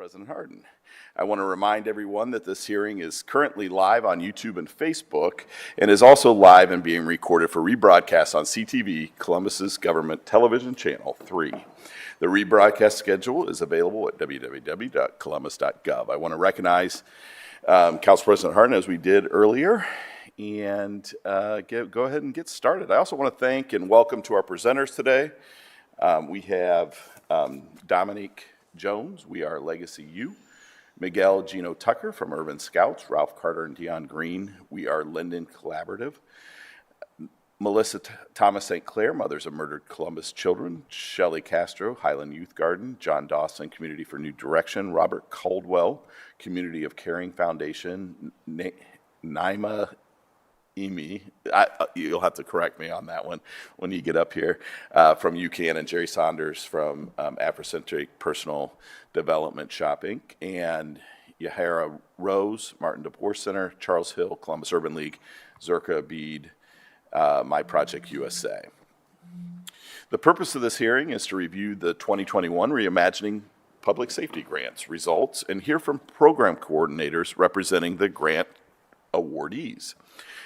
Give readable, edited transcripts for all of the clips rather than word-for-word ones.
President Hardin. I want to remind everyone that this hearing is currently live on YouTube and Facebook and is also live and being recorded for rebroadcast on CTV, Columbus's government television channel 3. The rebroadcast schedule is available at www.columbus.gov. I want to recognize Council President Hardin as we did earlier and go ahead and get started. I also want to thank and welcome to our presenters today. We have Dominique Jones, we are Legacy U. Miguel Geno Tucker from Urban Scouts, Ralph Carter and Dion Green, we are Linden Collaborative. Melissa Thomas St. Clair, Mothers of Murdered Columbus Children, Shelley Castro, Highland Youth Garden, John Dawson, Community for New Direction, Robert Caldwell, Community of Caring Foundation, Naima Emi, you'll have to correct me on that one when you get up here, from UCAN, and Jerry Saunders from Afrocentric Personal Development Shopping, and Yahara Rose, Martin DeBoer Center, Charles Hill, Columbus Urban League, Zerka Abid, My Project USA. The purpose of this hearing is to review the 2021 Reimagining Public Safety Grants results and hear from program coordinators representing the grant awardees.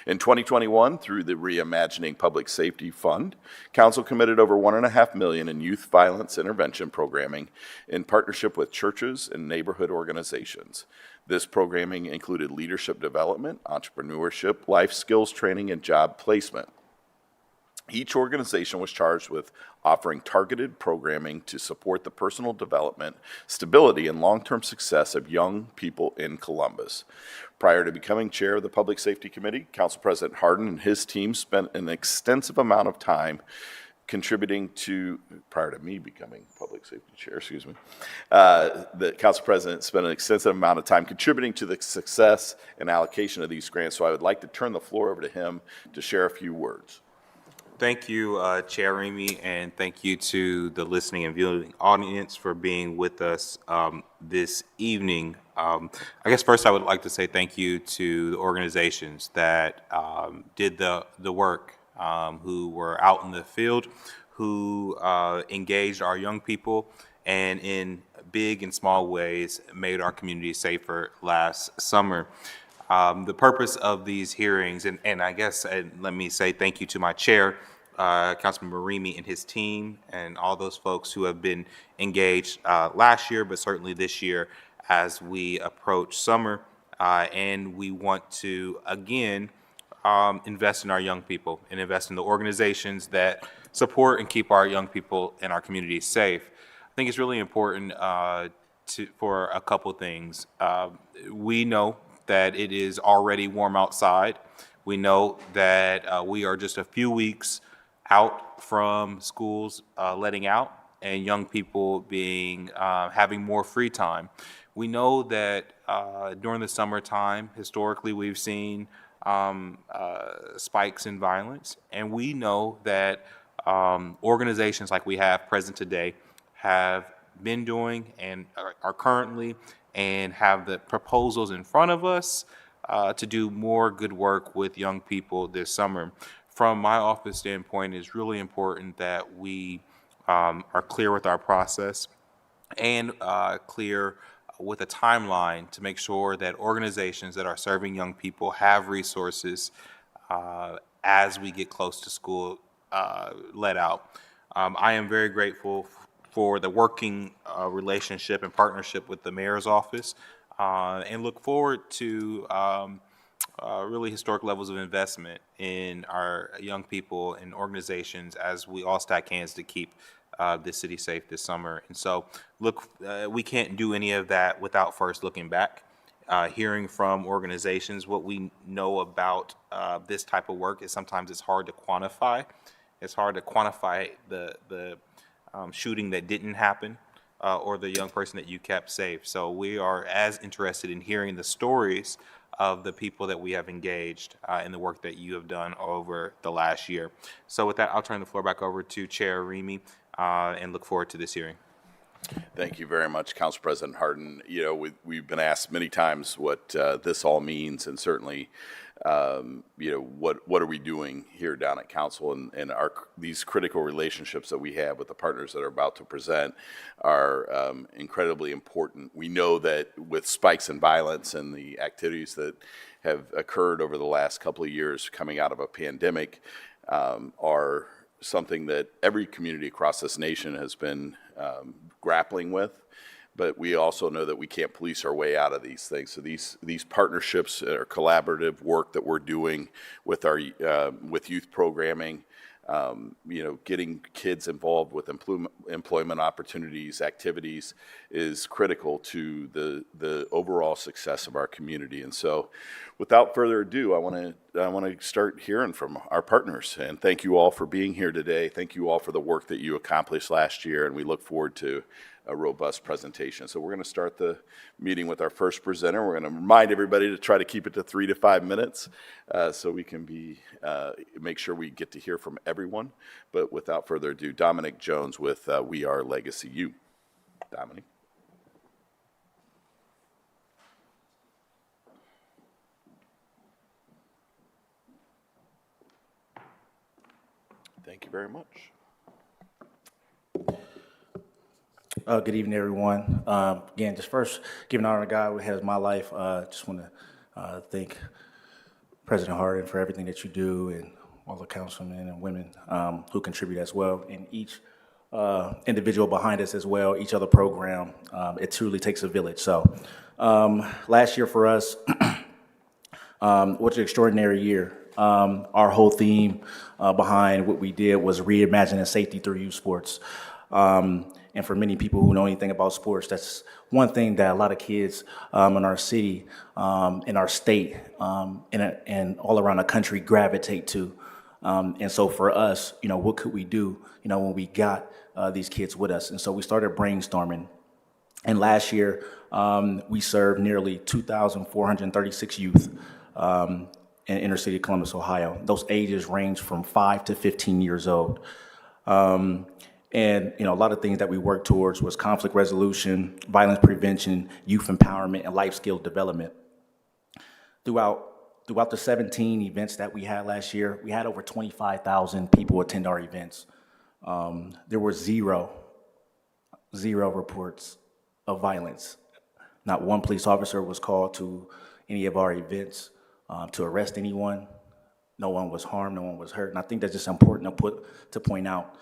In 2021, through the Reimagining Public Safety Fund, Council committed over $1.5 million in youth violence intervention programming in partnership with churches and neighborhood organizations. This programming included leadership development, entrepreneurship, life skills training, and job placement. Each organization was charged with offering targeted programming to support the personal development, stability, and long-term success of young people in Columbus. Prior to becoming chair of the Public Safety Committee, Council President Hardin and his team spent an extensive amount of time contributing to, prior to me becoming Public Safety Chair, the Council President spent an extensive amount of time contributing to the success and allocation of these grants, so I would like to turn the floor over to him to share a few words. Thank you, Chair Remy, and thank you to the listening and viewing audience for being with us this evening. I guess first I would like to say thank you to the organizations that did the work, who were out in the field, who engaged our young people, and in big and small ways made our community safer last summer. The purpose of these hearings, and I guess let me say thank you to my chair, Councilman Marimi and his team, and all those folks who have been engaged last year, but certainly this year as we approach summer. And we want to, again, invest in our young people and invest in the organizations that support and keep our young people and our communities safe. I think it's really important for a couple things. We know that it is already warm outside. We know that we are just a few weeks out from schools letting out and young people being having more free time. We know that during the summertime, historically, we've seen spikes in violence, and we know that organizations like we have present today have been doing and are currently and have the proposals in front of us to do more good work with young people this summer. From my office standpoint, it's really important that we are clear with our process and clear with a timeline to make sure that organizations that are serving young people have resources as we get close to school let out. I am very grateful for the working relationship and partnership with the mayor's office, and look forward to really historic levels of investment in our young people and organizations as we all stack hands to keep this city safe this summer. And so, look, we can't do any of that without first looking back, hearing from organizations. What we know about this type of work is sometimes it's hard to quantify. It's hard to quantify the shooting that didn't happen or the young person that you kept safe. So we are as interested in hearing the stories of the people that we have engaged in the work that you have done over the last year. So with that, I'll turn the floor back over to Chair Remy and look forward to this hearing. Thank you very much, Council President Harden. You know, we've been asked many times what this all means, and certainly, you know, what are we doing here down at Council, and these critical relationships that we have with the partners that are about to present are incredibly important. We know that with spikes in violence and the activities that have occurred over the last couple of years coming out of a pandemic are something that every community across this nation has been grappling with, but we also know that we can't police our way out of these things. So these partnerships or collaborative work that we're doing with our with youth programming, you know, getting kids involved with employment opportunities, activities, is critical to the overall success of our community. And so, without further ado, I want to start hearing from our partners. And thank you all for being here today. Thank you all for the work that you accomplished last year, and we look forward to a robust presentation. So we're going to start the meeting with our first presenter. We're going to remind everybody to try to keep it to 3 to 5 minutes so we can make sure we get to hear from everyone. But without further ado, Dominic Jones with We Are Legacy U. Dominic. Thank you very much. Good evening, everyone. Again, just first, giving honor to God who has my life. Just want to thank President Harden for everything that you do, and all the councilmen and women who contribute as well, and each individual behind us as well, each other program. It truly takes a village. So last year for us was an extraordinary year. Our whole theme behind what we did was reimagining safety through youth sports. And for many people who know anything about sports, that's one thing that a lot of kids in our city, in our state, and all around the country gravitate to. And so for us, you know, what could we do, you know, when we got these kids with us? And so we started brainstorming. And last year, we served nearly 2,436 youth in inner city Columbus, Ohio. Those ages range from 5 to 15 years old. And, you know, a lot of things that we worked towards was conflict resolution, violence prevention, youth empowerment, and life skill development. Throughout the 17 events that we had last year, we had over 25,000 people attend our events. There were zero reports of violence. Not one police officer was called to any of our events to arrest anyone. No one was harmed, no one was hurt. And I think that's just important to point out.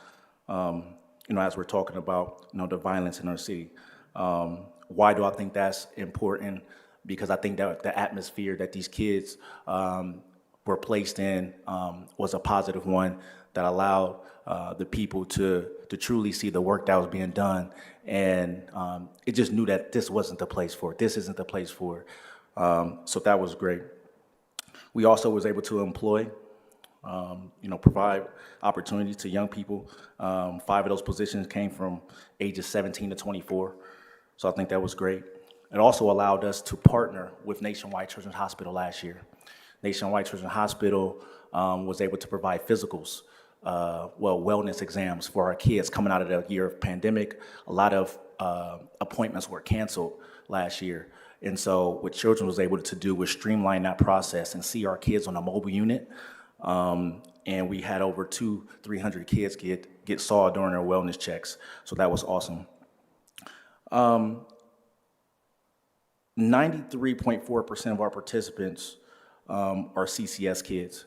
You know, as we're talking about, you know, the violence in our city. Why do I think that's important? Because I think that the atmosphere that these kids were placed in was a positive one that allowed the people to truly see the work that was being done. And it just knew that this wasn't the place for it. This isn't the place for it. So that was great. We also was able to employ, you know, provide opportunities to young people. 5 of those positions came from ages 17 to 24. So I think that was great. It also allowed us to partner with Nationwide Children's Hospital last year. Nationwide Children's Hospital was able to provide physicals, wellness exams for our kids coming out of the year of pandemic. A lot of appointments were canceled last year. And so what Children was able to do was streamline that process and see our kids on a mobile unit. And we had over 300 kids get saw during their wellness checks. So that was awesome. 93.4% of our participants are CCS kids,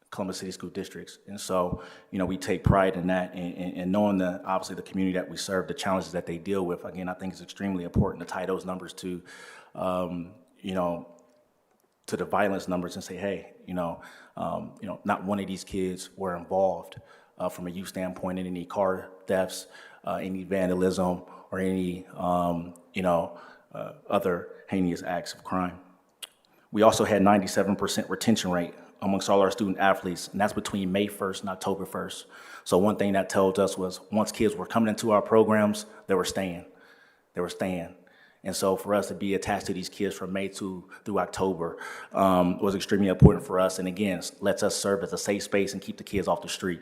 Columbus City School Districts. And so, you know, we take pride in that, and knowing obviously the community that we serve, the challenges that they deal with. Again, I think it's extremely important to tie those numbers to, you know, to the violence numbers and say, hey, you know, not one of these kids were involved from a youth standpoint in any car thefts, any vandalism, or any, you know, other heinous acts of crime. We also had 97% retention rate amongst all our student athletes, and that's between May 1st and October 1st. So one thing that told us was once kids were coming into our programs, they were staying. And so for us to be attached to these kids from May through October was extremely important for us. And again, lets us serve as a safe space and keep the kids off the street.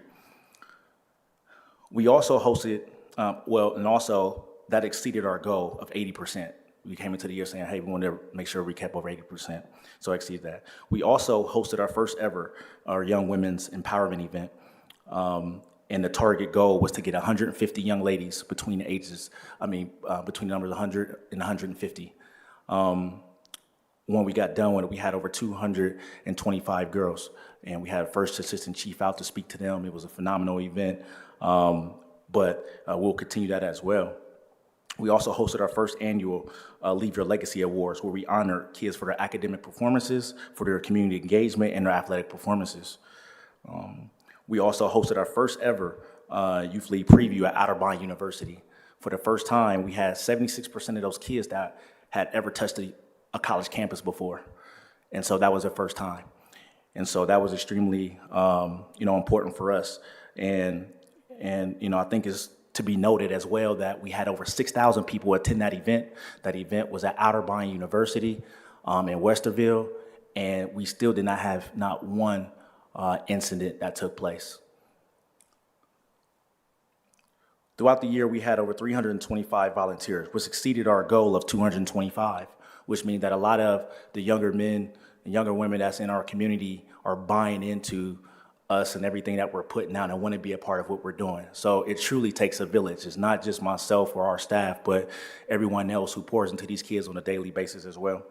We also hosted, and also that exceeded our goal of 80%. We came into the year saying, hey, we want to make sure we kept over 80%. So I exceeded that. We also hosted our first ever Young Women's Empowerment event. And the target goal was to get 150 young ladies between the ages, between the numbers 100 and 150. When we got done with it, we had over 225 girls, and we had a first assistant chief out to speak to them. It was a phenomenal event, but we'll continue that as well. We also hosted our first annual Leave Your Legacy Awards, where we honor kids for their academic performances, for their community engagement, and their athletic performances. We also hosted our first ever Youth League preview at Otterbein University. For the first time, we had 76% of those kids that had ever touched a college campus before. And so that was their first time. And so that was extremely, important for us. And I think it's to be noted as well that we had over 6,000 people attend that event. That event was at Otterbein University in Westerville, and we still did not have not one incident that took place. Throughout the year, we had over 325 volunteers, which exceeded our goal of 225, which means that a lot of the younger men and younger women that's in our community are buying into us and everything that we're putting out and want to be a part of what we're doing. So it truly takes a village. It's not just myself or our staff, but everyone else who pours into these kids on a daily basis as well.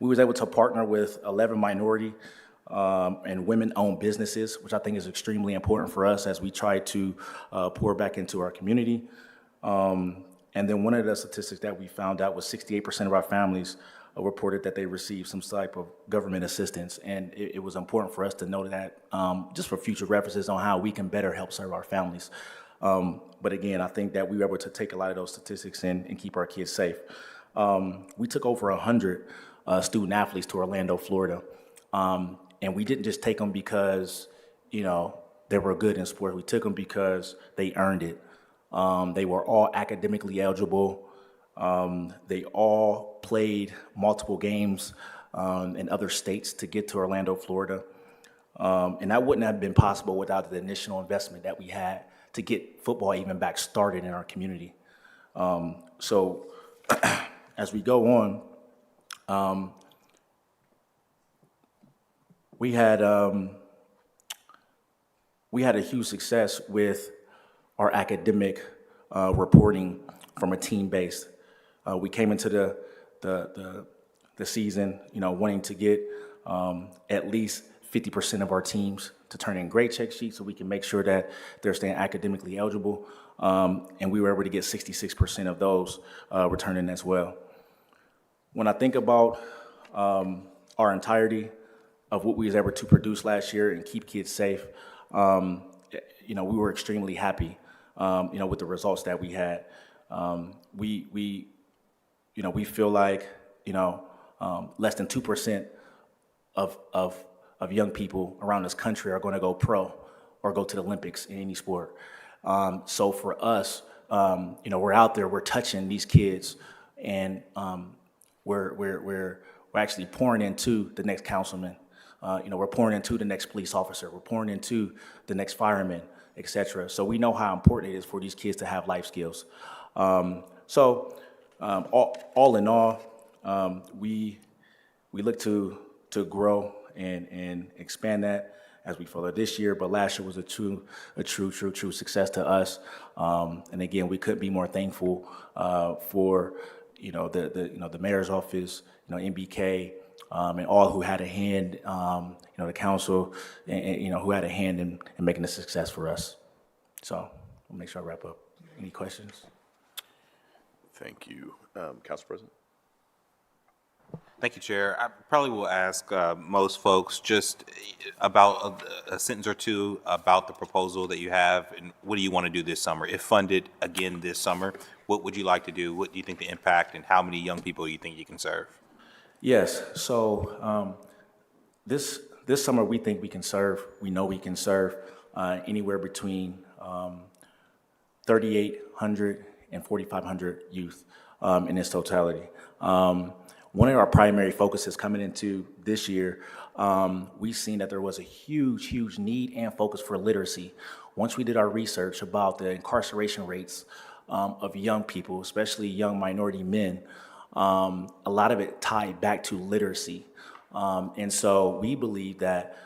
We was able to partner with 11 minority and women-owned businesses, which I think is extremely important for us as we try to pour back into our community. And then one of the statistics that we found out was 68% of our families reported that they received some type of government assistance. And it was important for us to know that just for future references on how we can better help serve our families. But again, I think that we were able to take a lot of those statistics and keep our kids safe. We took over 100 student athletes to Orlando, Florida. And we didn't just take them because, they were good in sports. We took them because they earned it. They were all academically eligible. They all played multiple games in other states to get to Orlando, Florida. And that wouldn't have been possible without the initial investment that we had to get football even back started in our community. So as we go on, we had a huge success with our academic reporting from a team base. We came into the season, wanting to get at least 50% of our teams to turn in grade check sheets so we can make sure that they're staying academically eligible. And we were able to get 66% of those returning as well. When I think about our entirety of what we was able to produce last year and keep kids safe, we were extremely happy, with the results that we had. We feel like, less than 2% of young people around this country are going to go pro or go to the Olympics in any sport. So for us, we're out there, we're touching these kids, and we're actually pouring into the next councilman. We're pouring into the next police officer. We're pouring into the next fireman, et cetera. So we know how important it is for these kids to have life skills. All in all, we look to grow and expand that as we follow this year. But last year was a true success to us. And again, we couldn't be more thankful for the mayor's office, MBK, and all who had a hand, the council, and who had a hand in making a success for us. So I'll make sure I wrap up. Any questions? Thank you. Council President? Thank you, Chair. I probably will ask most folks just about a sentence or two about the proposal that you have, and what do you want to do this summer? If funded again this summer, what would you like to do? What do you think the impact, and how many young people do you think you can serve? Yes. So this summer we think we can serve. We know we can serve anywhere between 3,800 and 4,500 youth in its totality. One of our primary focuses coming into this year, we've seen that there was a huge need and focus for literacy. Once we did our research about the incarceration rates of young people, especially young minority men, a lot of it tied back to literacy. And so we believe that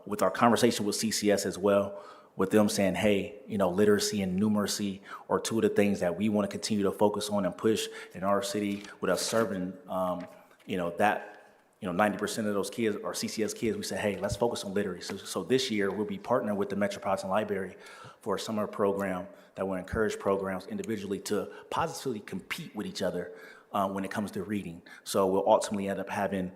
with our conversation with CCS as well, with them saying, hey, literacy and numeracy are two of the things that we want to continue to focus on and push in our city, with us serving, 90% of those kids are CCS kids. We say, hey, let's focus on literacy. So this year, we'll be partnering with the Metropolitan Library for a summer program that will encourage programs individually to positively compete with each other when it comes to reading. So we'll ultimately end up having,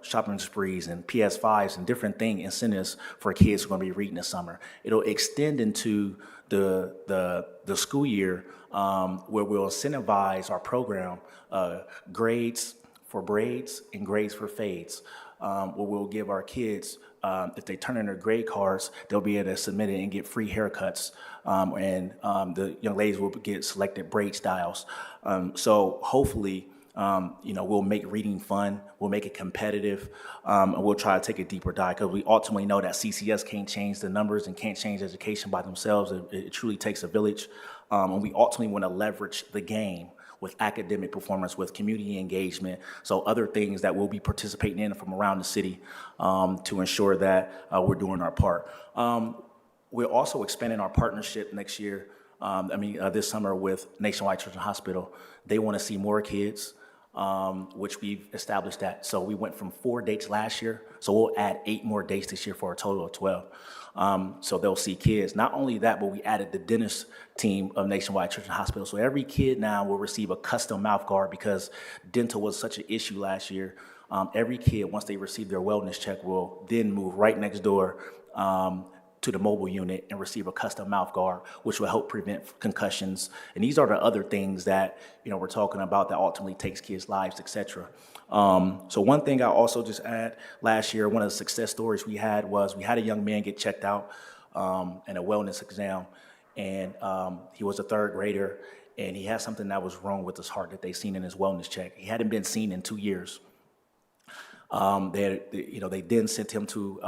shopping sprees and PS5s and different incentives for kids who are going to be reading this summer. It'll extend into the school year where we'll incentivize our program, grades for braids and grades for fades, where we'll give our kids, if they turn in their grade cards, they'll be able to submit it and get free haircuts. And the young ladies will get selected braid styles. So hopefully, we'll make reading fun, we'll make it competitive, and we'll try to take a deeper dive, because we ultimately know that CCS can't change the numbers and can't change education by themselves. It truly takes a village. And we ultimately want to leverage the game with academic performance, with community engagement, so other things that we'll be participating in from around the city to ensure that we're doing our part. We're also expanding our partnership next year, this summer, with Nationwide Children's Hospital. They want to see more kids, which we've established that. So we went from 4 dates last year, so we'll add 8 more dates this year for a total of 12. So they'll see kids. Not only that, but we added the dentist team of Nationwide Children's Hospital. So every kid now will receive a custom mouth guard, because dental was such an issue last year. Every kid, once they receive their wellness check, will then move right next door to the mobile unit and receive a custom mouth guard, which will help prevent concussions. And these are the other things that we're talking about that ultimately takes kids' lives, etc. So one thing I also just add, last year, one of the success stories we had was we had a young man get checked out in a wellness exam, and he was a 3rd grader, and he had something that was wrong with his heart that they seen in his wellness check. He hadn't been seen in 2 years. They then sent him to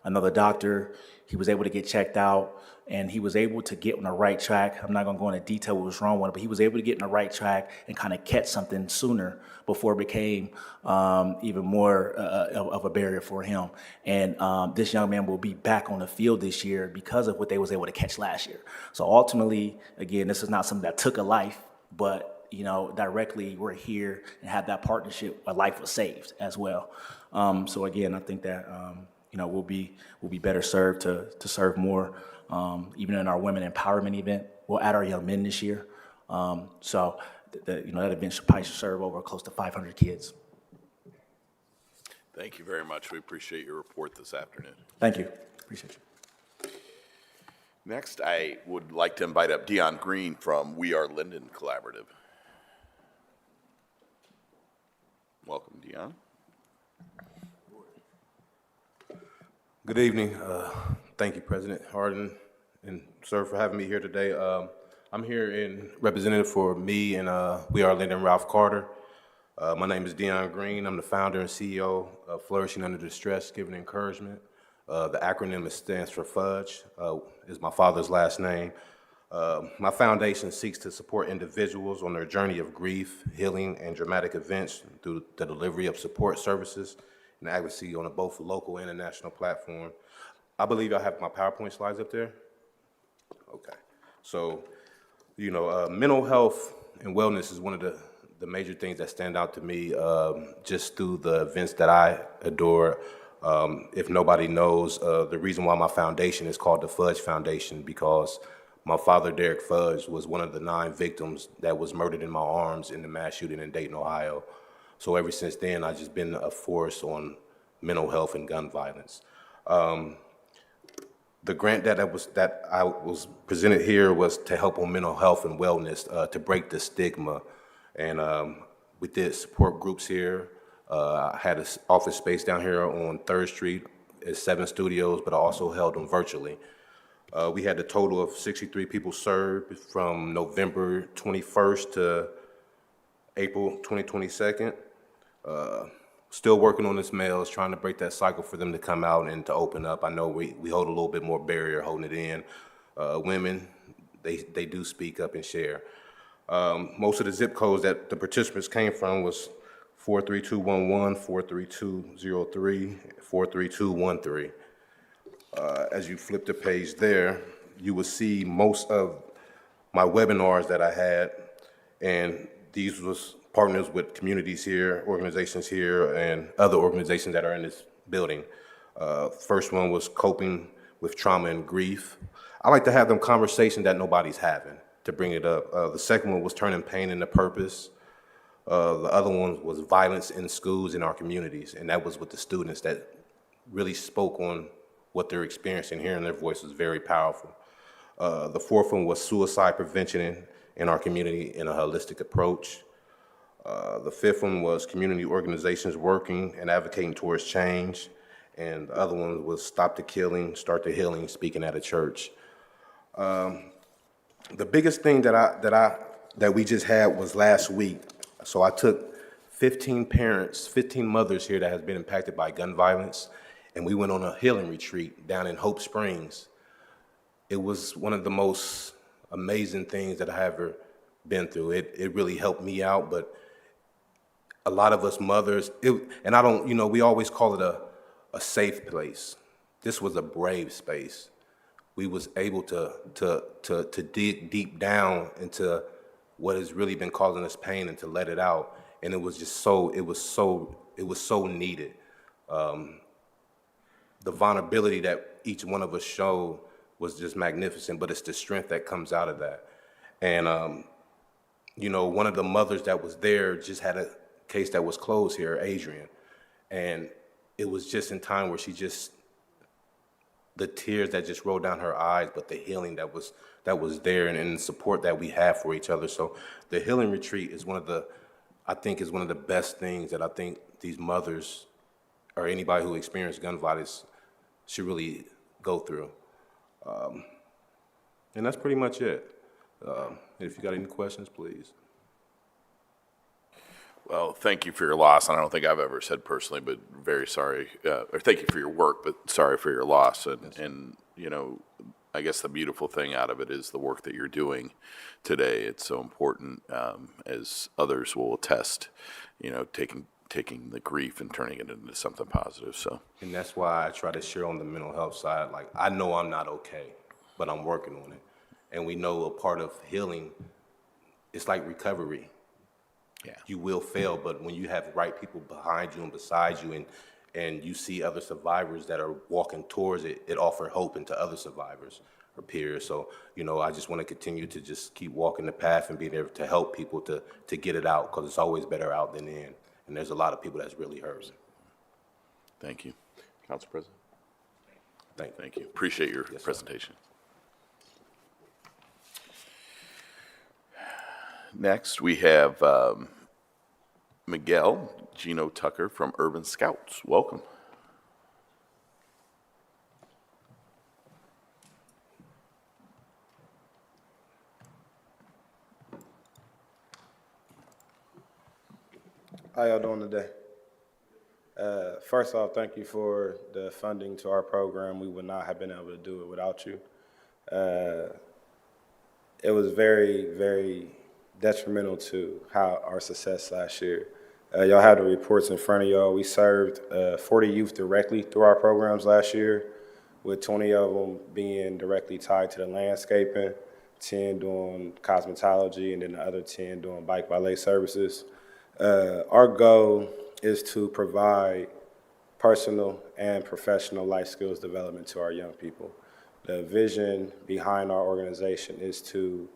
another doctor. He was able to get checked out, and he was able to get on the right track. I'm not going to go into detail what was wrong with it, but he was able to get on the right track and kind of catch something sooner before it became even more of a barrier for him. And this young man will be back on the field this year because of what they was able to catch last year. So ultimately, again, this is not something that took a life, but directly we're here and have that partnership. A life was saved as well. So again, I think that we'll be better served to serve more. Even in our women empowerment event, we'll add our young men this year. So that event should probably serve over close to 500 kids. Thank you very much. We appreciate your report this afternoon. Thank you. Appreciate you. Next, I would like to invite up Dion Green from We Are Linden Collaborative. Welcome, Dion. Good evening. Thank you, President Harden and sir, for having me here today. I'm here in representative for me and We Are Linden Ralph Carter. My name is Dion Green. I'm the founder and CEO of Flourishing Under Distress, Giving Encouragement. The acronym stands for FUDGE, is my father's last name. My foundation seeks to support individuals on their journey of grief, healing, and dramatic events through the delivery of support services and advocacy on a both local and a national platform. I believe I have my PowerPoint slides up there. Okay. So, mental health and wellness is one of the major things that stand out to me just through the events that I adore. If nobody knows, the reason why my foundation is called the Fudge Foundation, because my father, Derek Fudge, was one of the 9 victims that was murdered in my arms in the mass shooting in Dayton, Ohio. So ever since then, I've just been a force on mental health and gun violence. The grant that I was presented here was to help on mental health and wellness, to break the stigma. And we did support groups here. I had an office space down here on 3rd Street at 7 studios, but I also held them virtually. We had a total of 63 people served from November 21st to April 2022. Still working on this males, trying to break that cycle for them to come out and to open up. I know we hold a little bit more barrier holding it in. Women, they do speak up and share. Most of the zip codes that the participants came from was 43211, 43203, 43213. As you flip the page there, you will see most of my webinars that I had, and these was partners with communities here, organizations here, and other organizations that are in this building. First one was coping with trauma and grief. I like to have them conversations that nobody's having, to bring it up. The second one was turning pain into purpose. The other one was violence in schools in our communities, and that was with the students that really spoke on what they're experiencing. Hearing their voice was very powerful. The fourth one was suicide prevention in our community in a holistic approach. The fifth one was community organizations working and advocating towards change. And the other one was stop the killing, start the healing, speaking at a church. The biggest thing that we just had was last week. So I took 15 parents, 15 mothers here that has been impacted by gun violence, and we went on a healing retreat down in Hope Springs. It was one of the most amazing things that I have ever been through. It really helped me out, but a lot of us mothers, and I don't, we always call it a safe place. This was a brave space. We was able to dig deep down into what has really been causing us pain and to let it out. And it was just it was so needed. The vulnerability that each one of us showed was just magnificent, but it's the strength that comes out of that. And, one of the mothers that was there just had a case that was closed here, Adrian. And it was just in time where the tears that just rolled down her eyes, but the healing that was there, and the support that we have for each other. So the healing retreat is one of the best things that I think these mothers or anybody who experienced gun violence should really go through. And that's pretty much it. If you got any questions, please. Well, thank you for your loss. And I don't think I've ever said personally, but very sorry. Or thank you for your work, but sorry for your loss. And I guess the beautiful thing out of it is the work that you're doing today. It's so important, as others will attest, taking the grief and turning it into something positive. So, and that's why I try to share on the mental health side. Like, I know I'm not okay, but I'm working on it. And we know a part of healing, it's like recovery. Yeah. You will fail, but when you have right people behind you and beside you, and you see other survivors that are walking towards it, it offers hope into other survivors or peers. So, I just want to continue to just keep walking the path and be there to help people to get it out, because it's always better out than in. And there's a lot of people that's really hurting. Thank you. Council President. Thank you. Appreciate your Yes, presentation. Next, we have Miguel, Geno Tucker from Urban Scouts. Welcome. How y'all doing today? First off, thank you for the funding to our program. We would not have been able to do it without you. It was very, very detrimental to our success last year. Y'all have the reports in front of y'all. We served 40 youth directly through our programs last year, with 20 of them being directly tied to the landscaping, 10 doing cosmetology, and then the other 10 doing bike valet services. Our goal is to provide personal and professional life skills development to our young people. The vision behind our organization is to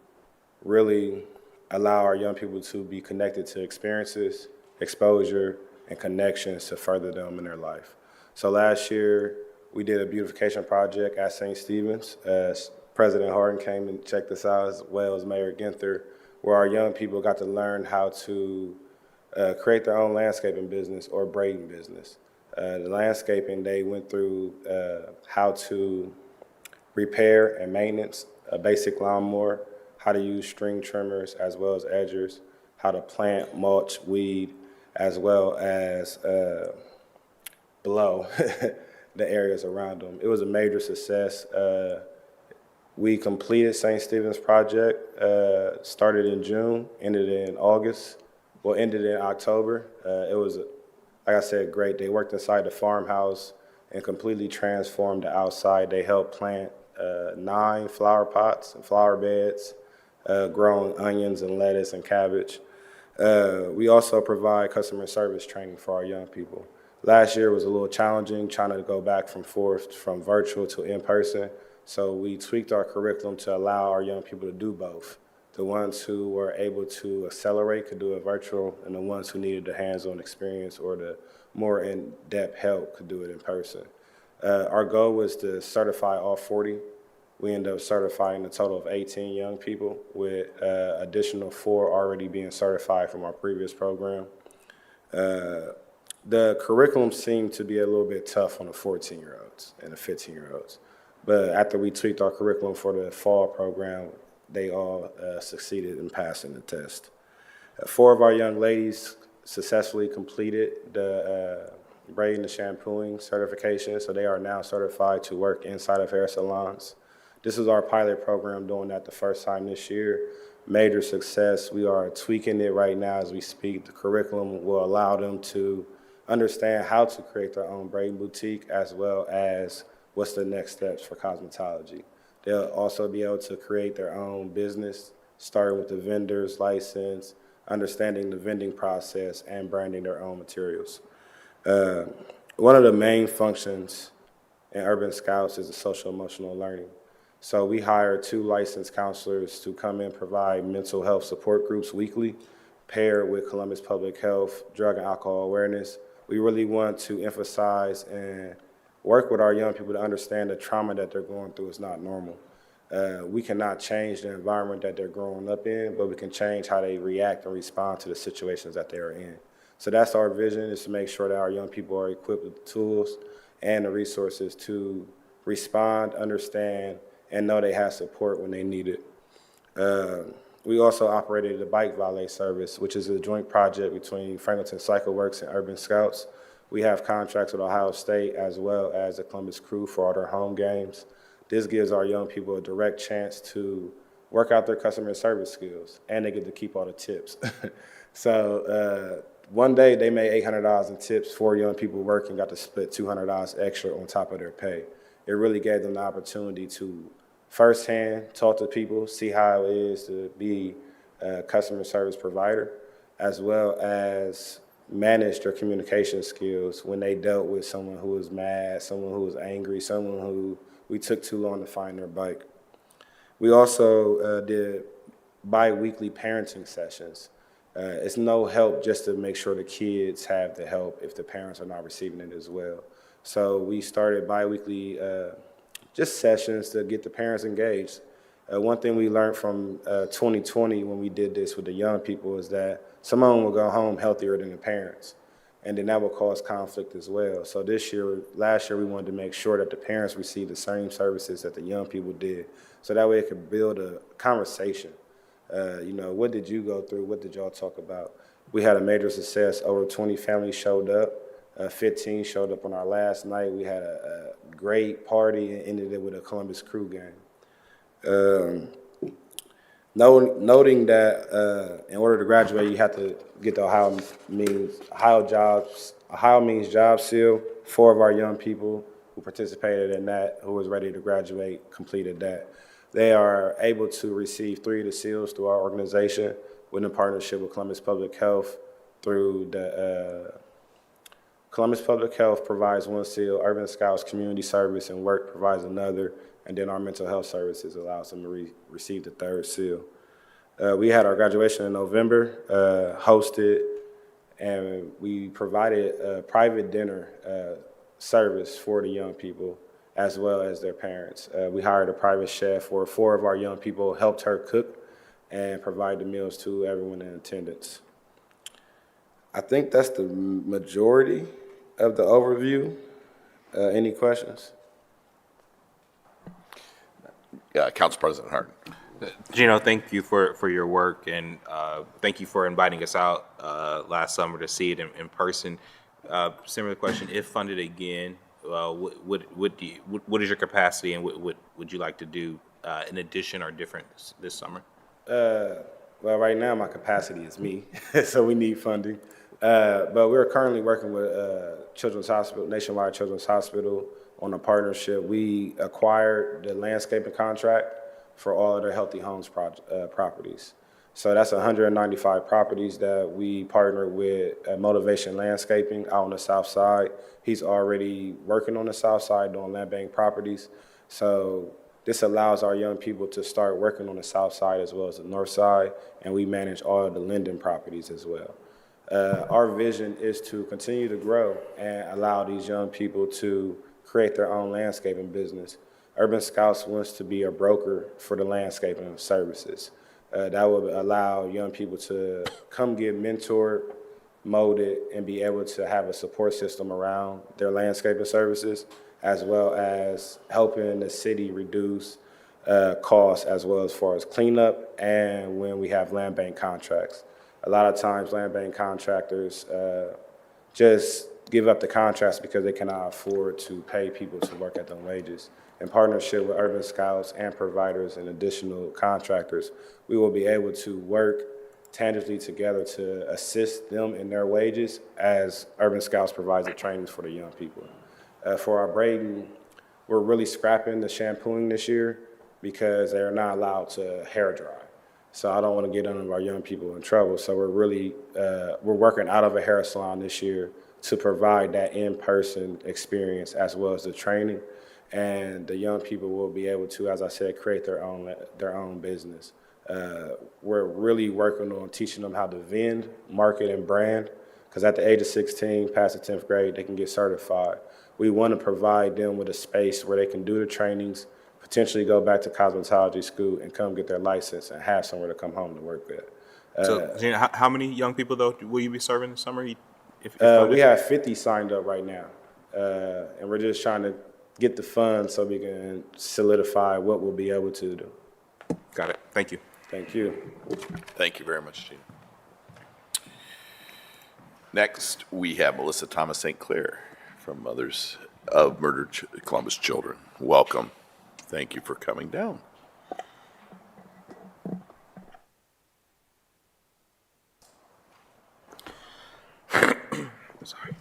really allow our young people to be connected to experiences, exposure, and connections to further them in their life. So last year, we did a beautification project at St. Stephen's. President Harden came and checked us out, as well as Mayor Ginther, where our young people got to learn how to create their own landscaping business or braiding business. The landscaping, they went through how to repair and maintenance a basic lawnmower, how to use string trimmers as well as edgers, how to plant, mulch, weed, as well as blow the areas around them. It was a major success. We completed St. Stephen's project, started in June, ended in August, ended in October. It was, like I said, great. They worked inside the farmhouse and completely transformed the outside. They helped plant 9 flower pots and flower beds, growing onions and lettuce and cabbage. We also provide customer service training for our young people. Last year was a little challenging, trying to go back from virtual to in-person. So we tweaked our curriculum to allow our young people to do both. The ones who were able to accelerate could do it virtual, and the ones who needed the hands-on experience or the more in-depth help could do it in person. Our goal was to certify all 40. We ended up certifying a total of 18 young people, with additional 4 already being certified from our previous program. The curriculum seemed to be a little bit tough on the 14-year-olds and the 15-year-olds. But after we tweaked our curriculum for the fall program, they all succeeded in passing the test. 4 of our young ladies successfully completed the braiding and shampooing certification, so they are now certified to work inside of hair salons. This is our pilot program, doing that the first time this year. Major success. We are tweaking it right now as we speak. The curriculum will allow them to understand how to create their own braiding boutique, as well as what's the next steps for cosmetology. They'll also be able to create their own business, starting with the vendor's license, understanding the vending process, and branding their own materials. One of the main functions in Urban Scouts is the social emotional learning. So we hire 2 licensed counselors to come in and provide mental health support groups weekly, paired with Columbus Public Health, drug and alcohol awareness. We really want to emphasize and work with our young people to understand the trauma that they're going through is not normal. We cannot change the environment that they're growing up in, but we can change how they react and respond to the situations that they are in. So that's our vision, is to make sure that our young people are equipped with the tools and the resources to respond, understand, and know they have support when they need it. We also operated the bike valet service, which is a joint project between Franklinton Cycle Works and Urban Scouts. We have contracts with Ohio State as well as the Columbus Crew for all their home games. This gives our young people a direct chance to work out their customer service skills, and they get to keep all the tips. So one day they made $800 in tips. 4 young people working got to split $200 extra on top of their pay. It really gave them the opportunity to firsthand talk to people, see how it is to be a customer service provider, as well as manage their communication skills when they dealt with someone who was mad, someone who was angry, someone who we took too long to find their bike. We also did bi-weekly parenting sessions. It's no help just to make sure the kids have the help if the parents are not receiving it as well. So we started bi-weekly just sessions to get the parents engaged. One thing we learned from 2020 when we did this with the young people is that some of them will go home healthier than the parents, and then that will cause conflict as well. So last year, we wanted to make sure that the parents received the same services that the young people did, so that way it could build a conversation. What did you go through? What did y'all talk about? We had a major success. Over 20 families showed up. 15 showed up on our last night. We had a great party and ended it with a Columbus Crew game. Noting that in order to graduate, you have to get the Ohio Means Job Seal. 4 of our young people who participated in that, who was ready to graduate, completed that. They are able to receive 3 of the seals through our organization, in partnership with Columbus Public Health. Through the Columbus Public Health provides 1 seal, Urban Scouts Community Service and Work provides another, and then our mental health services allows them to receive the 3rd seal. We had our graduation in November, hosted, and we provided a private dinner service for the young people as well as their parents. We hired a private chef where 4 of our young people helped her cook and provide the meals to everyone in attendance. I think that's the majority of the overview. Any questions? Council President Hart. Geno, thank you for your work, and thank you for inviting us out last summer to see it in person. Similar question: if funded again, what is your capacity, and what would you like to do an addition or different this summer? Well, right now my capacity is me, so we need funding. But we're currently working with Children's Hospital, Nationwide Children's Hospital, on a partnership. We acquired the landscaping contract for all of their Healthy Homes properties. So that's 195 properties that we partnered with Motivation Landscaping out on the south side. He's already working on the south side doing land bank properties. So this allows our young people to start working on the south side as well as the north side, and we manage all of the Linden properties as well. Our vision is to continue to grow and allow these young people to create their own landscaping business. Urban Scouts wants to be a broker for the landscaping services. That will allow young people to come get mentored, molded, and be able to have a support system around their landscaping services, as well as helping the city reduce costs as well as far as cleanup and when we have land bank contracts. A lot of times land bank contractors just give up the contracts because they cannot afford to pay people to work at them wages. In partnership with Urban Scouts and providers and additional contractors, we will be able to work tangibly together to assist them in their wages as Urban Scouts provides the trainings for the young people. For our braiding, we're really scrapping the shampooing this year because they're not allowed to hair dry. So I don't want to get none of our young people in trouble. So we're working out of a hair salon this year to provide that in-person experience as well as the training. And the young people will be able to, as I said, create their own business. We're really working on teaching them how to vend, market, and brand, because at the age of 16, past the 10th grade, they can get certified. We want to provide them with a space where they can do the trainings, potentially go back to cosmetology school and come get their license and have somewhere to come home to work with. So, Geno, how many young people, though, will you be serving this summer? We have 50 signed up right now, and we're just trying to get the funds so we can solidify what we'll be able to do. Got it. Thank you. Thank you. Thank you very much, Geno. Next, we have Melissa Thomas St. Clair from Mothers of Murdered Columbus Children. Welcome. Thank you for coming down. Sorry.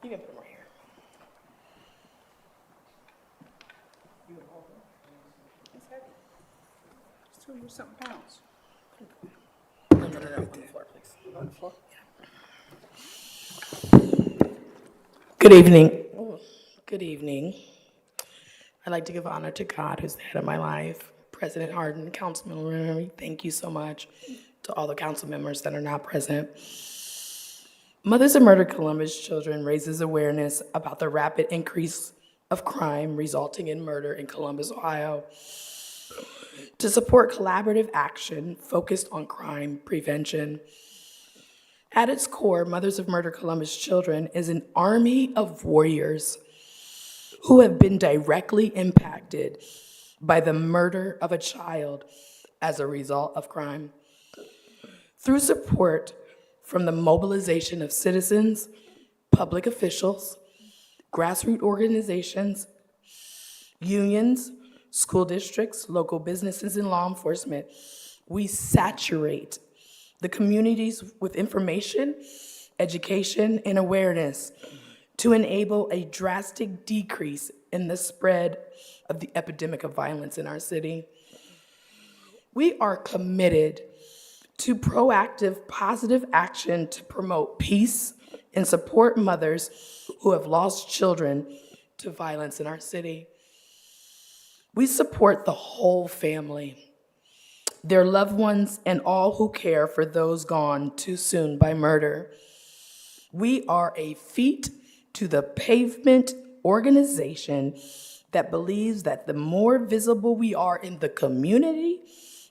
You can put them right here. You can hold them. It's heavy. It's 200-something pounds. No, on the floor, please. On the floor? Yeah. Good evening. Good evening. I'd like to give honor to God, who's the head of my life. President Harden, Councilman Rennery, thank you so much. To all the council members that are not present. Mothers of Murdered Columbus Children raises awareness about the rapid increase of crime resulting in murder in Columbus, Ohio. To support collaborative action focused on crime prevention. At its core, Mothers of Murdered Columbus Children is an army of warriors who have been directly impacted by the murder of a child as a result of crime. Through support from the mobilization of citizens, public officials, grassroots organizations, unions, school districts, local businesses, and law enforcement, we saturate the communities with information, education, and awareness to enable a drastic decrease in the spread of the epidemic of violence in our city. We are committed to proactive, positive action to promote peace and support mothers who have lost children to violence in our city. We support the whole family, their loved ones, and all who care for those gone too soon by murder. We are a feet to the pavement organization that believes that the more visible we are in the community,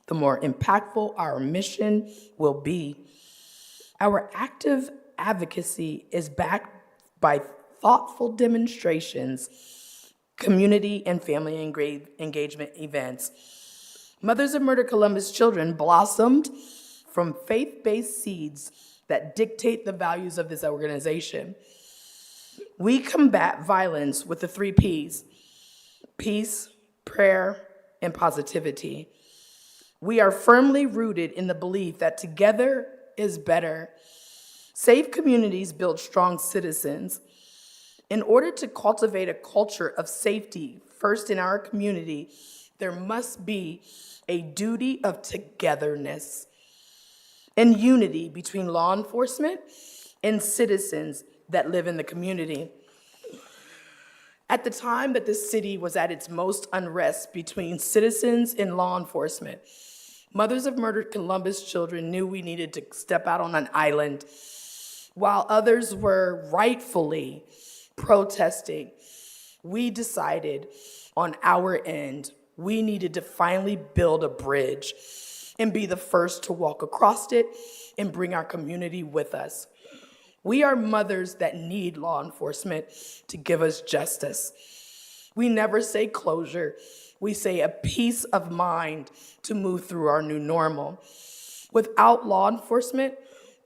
the more impactful our mission will be. Our active advocacy is backed by thoughtful demonstrations, community and family engagement events, Mothers of Murder Columbus children blossomed from faith-based seeds that dictate the values of this organization. We combat violence with the 3 Ps: peace, prayer, and positivity. We are firmly rooted in the belief that together is better. Safe communities build strong citizens. In order to cultivate a culture of safety first in our community, there must be a duty of togetherness and unity between law enforcement and citizens that live in the community. At the time that the city was at its most unrest between citizens and law enforcement, Mothers of Murdered Columbus children knew we needed to step out on an island. While others were rightfully protesting, we decided on our end we needed to finally build a bridge and be the first to walk across it and bring our community with us. We are mothers that need law enforcement to give us justice. We never say closure. We say a peace of mind to move through our new normal. Without law enforcement,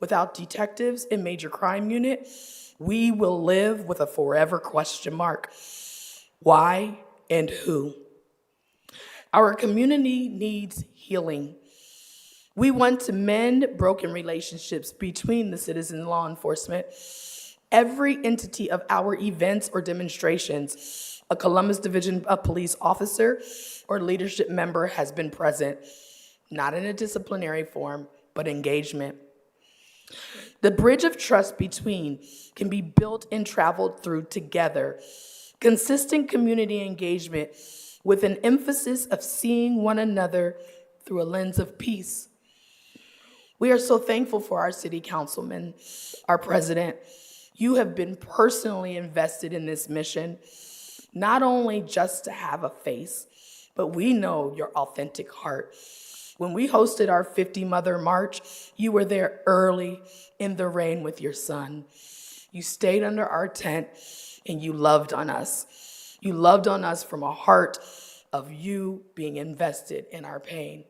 without detectives and major crime unit, we will live with a forever question mark. Why and who? Our community needs healing. We want to mend broken relationships between the citizen and law enforcement. Every entity of our events or demonstrations, a Columbus Division of Police officer or leadership member has been present, not in a disciplinary form, but engagement. The bridge of trust between can be built and traveled through together. Consistent community engagement with an emphasis of seeing one another through a lens of peace. We are so thankful for our city councilman, our president. You have been personally invested in this mission, not only just to have a face, but we know your authentic heart. When we hosted our 50 Mother March, you were there early in the rain with your son. You stayed under our tent and you loved on us. You loved on us from a heart of you being invested in our pain.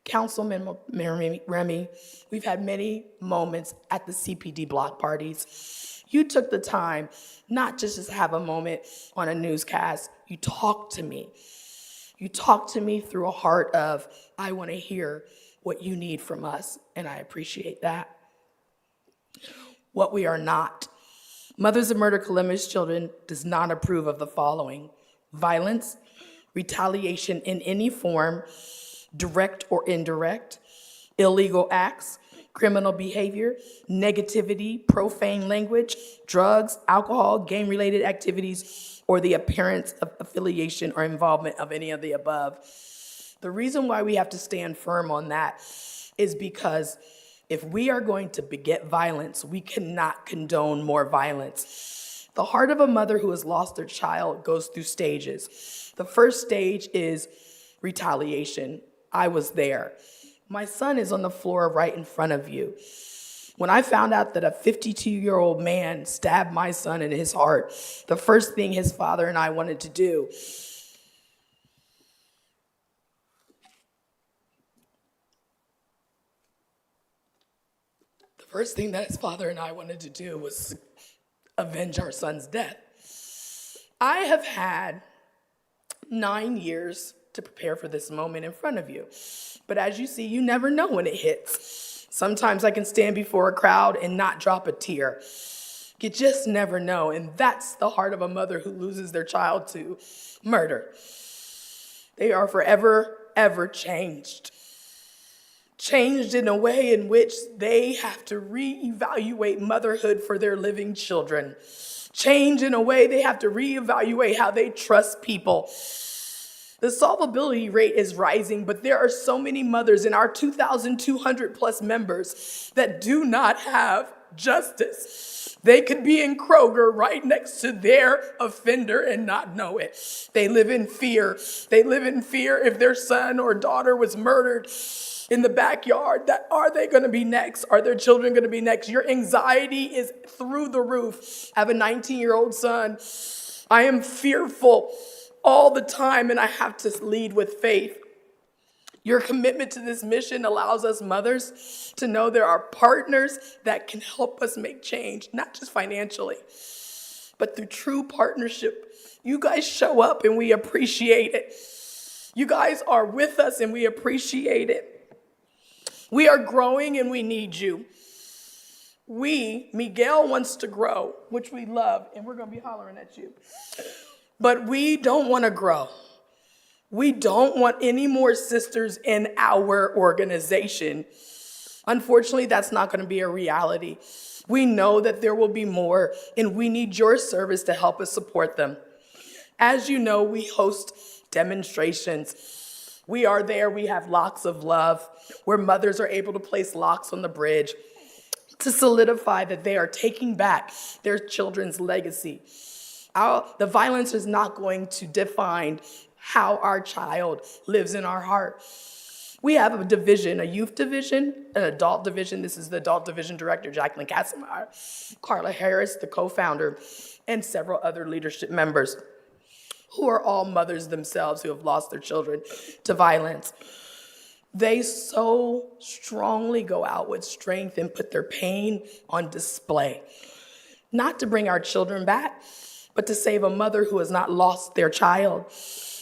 Councilman Remy, we've had many moments at the CPD block parties. You took the time not just to have a moment on a newscast. You talked to me. You talked to me through a heart of, I want to hear what you need from us, and I appreciate that. What we are not. Mothers of Murder Columbus children does not approve of the following: violence, retaliation in any form, direct or indirect, illegal acts, criminal behavior, negativity, profane language, drugs, alcohol, gang-related activities, or the appearance of affiliation or involvement of any of the above. The reason why we have to stand firm on that is because if we are going to beget violence, we cannot condone more violence. The heart of a mother who has lost their child goes through stages. The first stage is retaliation. I was there. My son is on the floor right in front of you. When I found out that a 52-year-old man stabbed my son in his heart, the first thing his father and I wanted to do was avenge our son's death. I have had 9 years to prepare for this moment in front of you. But as you see, you never know when it hits. Sometimes I can stand before a crowd and not drop a tear. You just never know. And that's the heart of a mother who loses their child to murder. They are forever, ever changed. Changed in a way in which they have to reevaluate motherhood for their living children. Change in a way they have to reevaluate how they trust people. The solvability rate is rising, but there are so many mothers in our 2,200 plus members that do not have justice. They could be in Kroger right next to their offender and not know it. They live in fear. They live in fear if their son or daughter was murdered in the backyard, that are they going to be next? Are their children going to be next? Your anxiety is through the roof. I have a 19-year-old son. I am fearful all the time, and I have to lead with faith. Your commitment to this mission allows us mothers to know there are partners that can help us make change, not just financially, but through true partnership. You guys show up and we appreciate it. You guys are with us and we appreciate it. We are growing and we need you. Miguel wants to grow, which we love, and we're going to be hollering at you. But we don't want to grow. We don't want any more sisters in our organization. Unfortunately, that's not going to be a reality. We know that there will be more, and we need your service to help us support them. As you know, we host demonstrations. We are there. We have locks of love, where mothers are able to place locks on the bridge to solidify that they are taking back their children's legacy. The violence is not going to define how our child lives in our heart. We have a division, a youth division, an adult division. This is the adult division director, Jacqueline, Castleman, Carla Harris, the co-founder, and several other leadership members who are all mothers themselves who have lost their children to violence. They so strongly go out with strength and put their pain on display, not to bring our children back, but to save a mother who has not lost their child.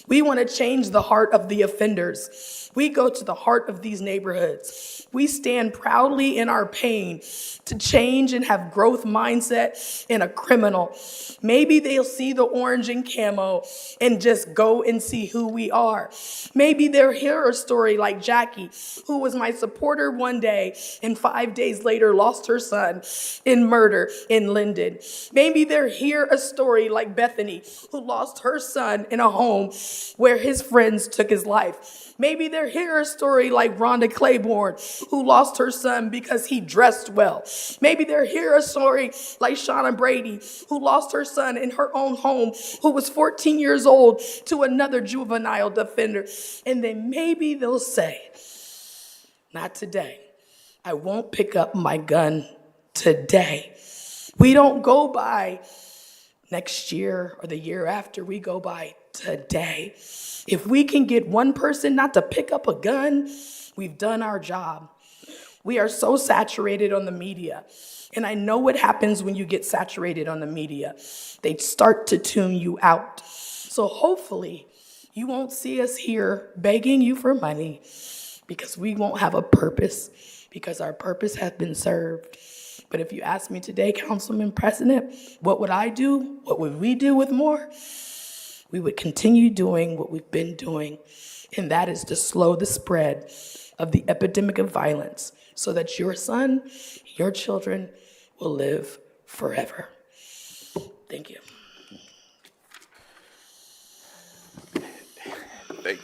We want to change the heart of the offenders. We go to the heart of these neighborhoods. We stand proudly in our pain to change and have growth mindset in a criminal. Maybe they'll see the orange and camo and just go and see who we are. Maybe they'll hear a story like Jackie, who was my supporter one day and 5 days later lost her son in murder in Linden. Maybe they'll hear a story like Bethany, who lost her son in a home where his friends took his life. Maybe they'll hear a story like Rhonda Claiborne, who lost her son because he dressed well. Maybe they'll hear a story like Shauna Brady, who lost her son in her own home, who was 14 years old, to another juvenile offender. And then maybe they'll say, not today. I won't pick up my gun today. We don't go by next year or the year after. We go by today. If we can get one person not to pick up a gun, we've done our job. We are so saturated on the media. And I know what happens when you get saturated on the media. They start to tune you out. So hopefully you won't see us here begging you for money, because we won't have a purpose, because our purpose has been served. But if you ask me today, Councilman President, what would I do? What would we do with more? We would continue doing what we've been doing, and that is to slow the spread of the epidemic of violence so that your son, your children will live forever. Thank you. Thank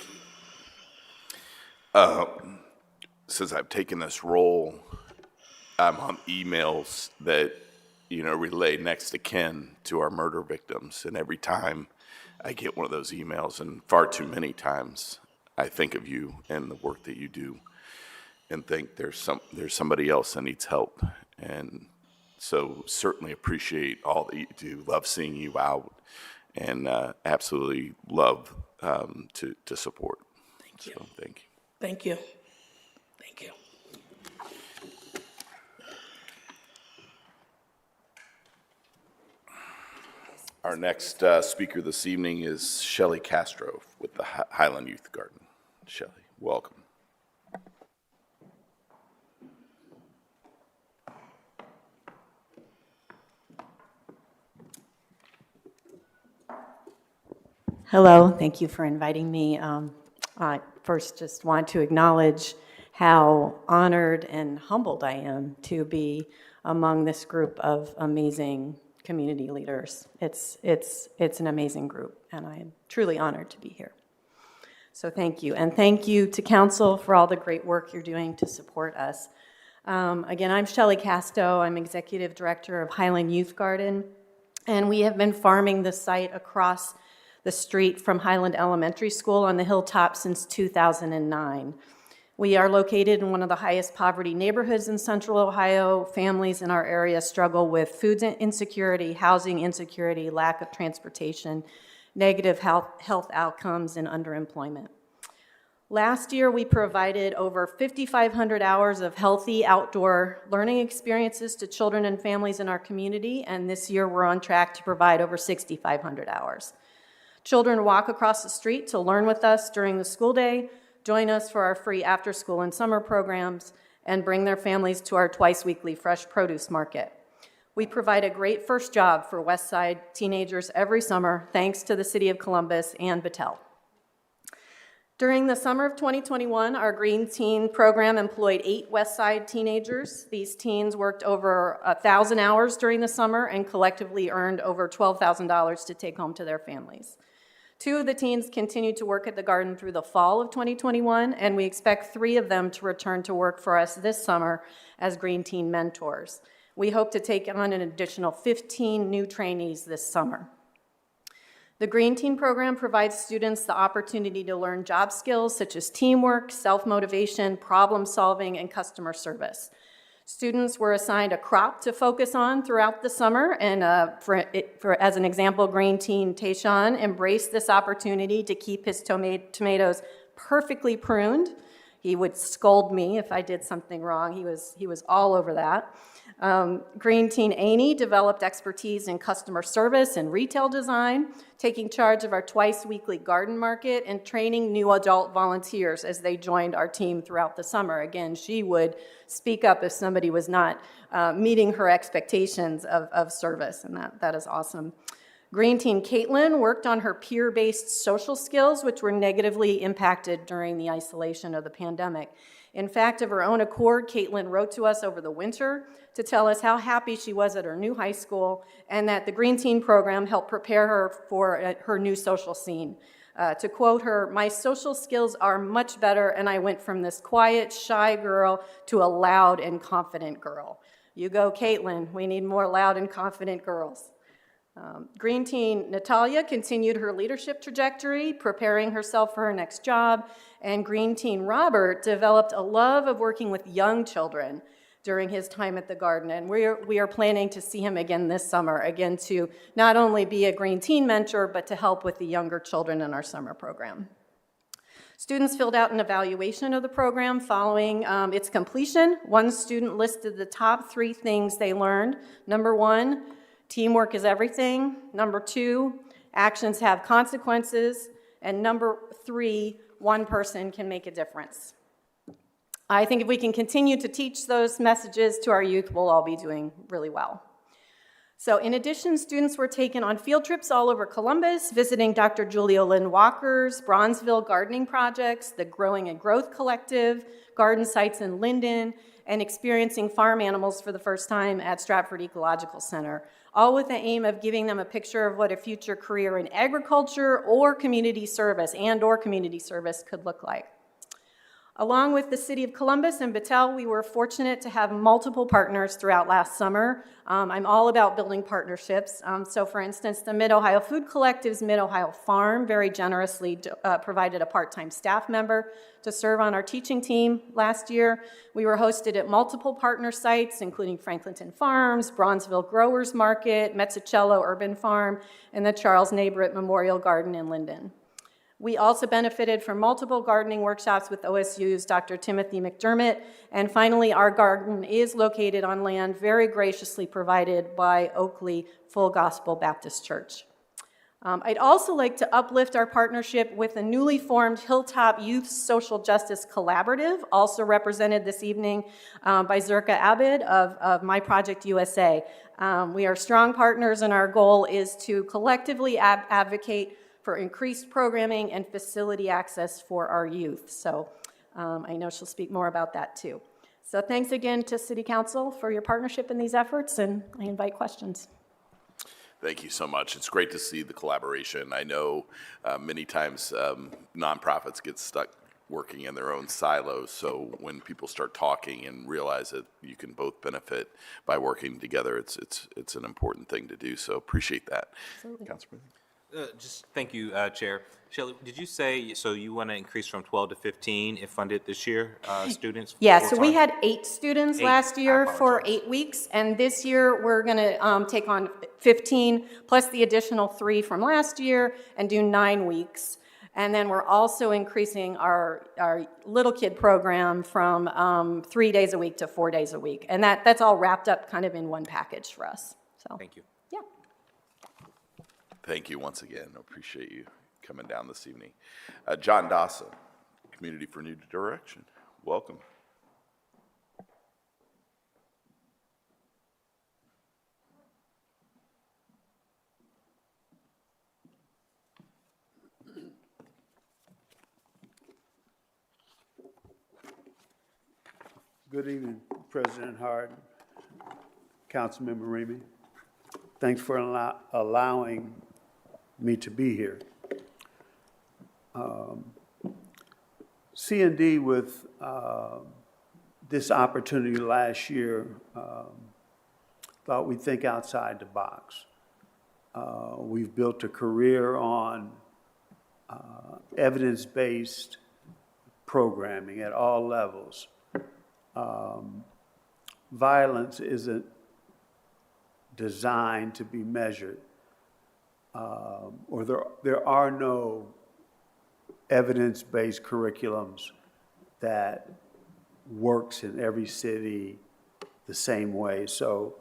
you. Since I've taken this role, I'm on emails that, relay next to kin to our murder victims. And every time I get one of those emails, and far too many times, I think of you and the work that you do and think there's somebody else that needs help. And so certainly appreciate all that you do. Love seeing you out, and absolutely love to support. Thank you. So, thank you. Thank you. Thank you. Our next speaker this evening is Shelley Castro with the Highland Youth Garden. Shelley, welcome. Hello, thank you for inviting me. I first just want to acknowledge how honored and humbled I am to be among this group of amazing community leaders. It's an amazing group, and I am truly honored to be here. So thank you, and thank you to Council for all the great work you're doing to support us. Again, I'm Shelley Castro. I'm Executive Director of Highland Youth Garden, and we have been farming the site across the street from Highland Elementary School on the Hilltop since 2009. We are located in one of the highest poverty neighborhoods in Central Ohio. Families in our area struggle with food insecurity, housing insecurity, lack of transportation, negative health outcomes, and underemployment. Last year, we provided over 5,500 hours of healthy outdoor learning experiences to children and families in our community, and this year we're on track to provide over 6,500 hours. Children walk across the street to learn with us during the school day, join us for our free after-school and summer programs, and bring their families to our twice-weekly fresh produce market. We provide a great first job for West Side teenagers every summer, thanks to the City of Columbus and Battelle. During the summer of 2021, our Green Teen program employed 8 West Side teenagers. These teens worked over 1,000 hours during the summer and collectively earned over $12,000 to take home to their families. 2 of the teens continued to work at the garden through the fall of 2021, and we expect 3 of them to return to work for us this summer as Green Teen mentors. We hope to take on an additional 15 new trainees this summer. The Green Teen program provides students the opportunity to learn job skills such as teamwork, self-motivation, problem solving, and customer service. Students were assigned a crop to focus on throughout the summer, and as an example, Green Teen Tayshawn embraced this opportunity to keep his tomatoes perfectly pruned. He would scold me if I did something wrong. He was all over that. Green Teen Amy developed expertise in customer service and retail design, taking charge of our twice-weekly garden market and training new adult volunteers as they joined our team throughout the summer. Again, she would speak up if somebody was not meeting her expectations of service, and that is awesome. Green Teen Caitlin worked on her peer-based social skills, which were negatively impacted during the isolation of the pandemic. In fact, of her own accord, Caitlin wrote to us over the winter to tell us how happy she was at her new high school and that the Green Teen program helped prepare her for her new social scene. To quote her, "My social skills are much better, and I went from this quiet, shy girl to a loud and confident girl." You go, Caitlin. We need more loud and confident girls. Green Teen Natalia continued her leadership trajectory, preparing herself for her next job, and Green Teen Robert developed a love of working with young children during his time at the garden, and we are planning to see him again this summer, again to not only be a Green Teen mentor, but to help with the younger children in our summer program. Students filled out an evaluation of the program following its completion. One student listed the top 3 things they learned. Number 1, teamwork is everything. Number 2, actions have consequences. And number 3, one person can make a difference. I think if we can continue to teach those messages to our youth, we'll all be doing really well. So in addition, students were taken on field trips all over Columbus, visiting Dr. Julia Lynn Walker's Bronzeville gardening projects, the Growing and Growth Collective, garden sites in Linden, and experiencing farm animals for the first time at Stratford Ecological Center, all with the aim of giving them a picture of what a future career in agriculture or community service could look like. Along with the City of Columbus and Battelle, we were fortunate to have multiple partners throughout last summer. I'm all about building partnerships. So for instance, the Mid-Ohio Food Collective's Mid-Ohio Farm very generously provided a part-time staff member to serve on our teaching team last year. We were hosted at multiple partner sites, including Franklinton Farms, Bronzeville Growers Market, Mezzacello Urban Farm, and the Charles Neighborhood Memorial Garden in Linden. We also benefited from multiple gardening workshops with OSU's Dr. Timothy McDermott. And finally, our garden is located on land very graciously provided by Oakley Full Gospel Baptist Church. I'd also like to uplift our partnership with the newly formed Hilltop Youth Social Justice Collaborative, also represented this evening by Zerka Abed of My Project USA. We are strong partners, and our goal is to collectively advocate for increased programming and facility access for our youth. So I know she'll speak more about that too. So thanks again to City Council for your partnership in these efforts, and I invite questions. Thank you so much. It's great to see the collaboration. I know many times nonprofits get stuck working in their own silos, so when people start talking and realize that you can both benefit by working together, it's an important thing to do, so appreciate that. Absolutely. Council President. Just thank you, Chair. Shelley, did you say, so you want to increase from 12 to 15 if funded this year, students? Yeah, so we had 8 students last year for apologize. 8 weeks, and this year we're going to take on 15 plus the additional 3 from last year and do 9 weeks. And then we're also increasing our little kid program from 3 days a week to 4 days a week. And that's all wrapped up kind of in one package for us. So, Thank you. yeah. Thank you once again. Appreciate you coming down this evening. John Dawson, Community for New Direction. Welcome. Good evening, President Hardin, Councilmember Remy. Thanks for allowing me to be here. C&D with this opportunity last year thought we'd think outside the box. We've built a career on evidence-based programming at all levels. Violence isn't designed to be measured, or there are no evidence-based curriculums that works in every city the same way. So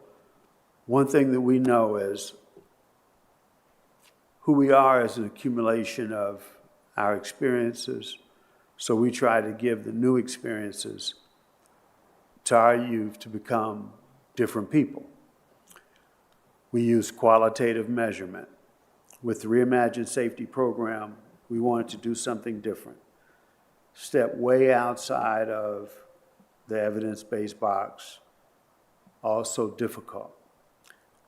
one thing that we know is who we are is an accumulation of our experiences. So we try to give the new experiences to our youth to become different people. We use qualitative measurement. With the Reimagining Safety program, we wanted to do something different. Step way outside of the evidence-based box, also difficult.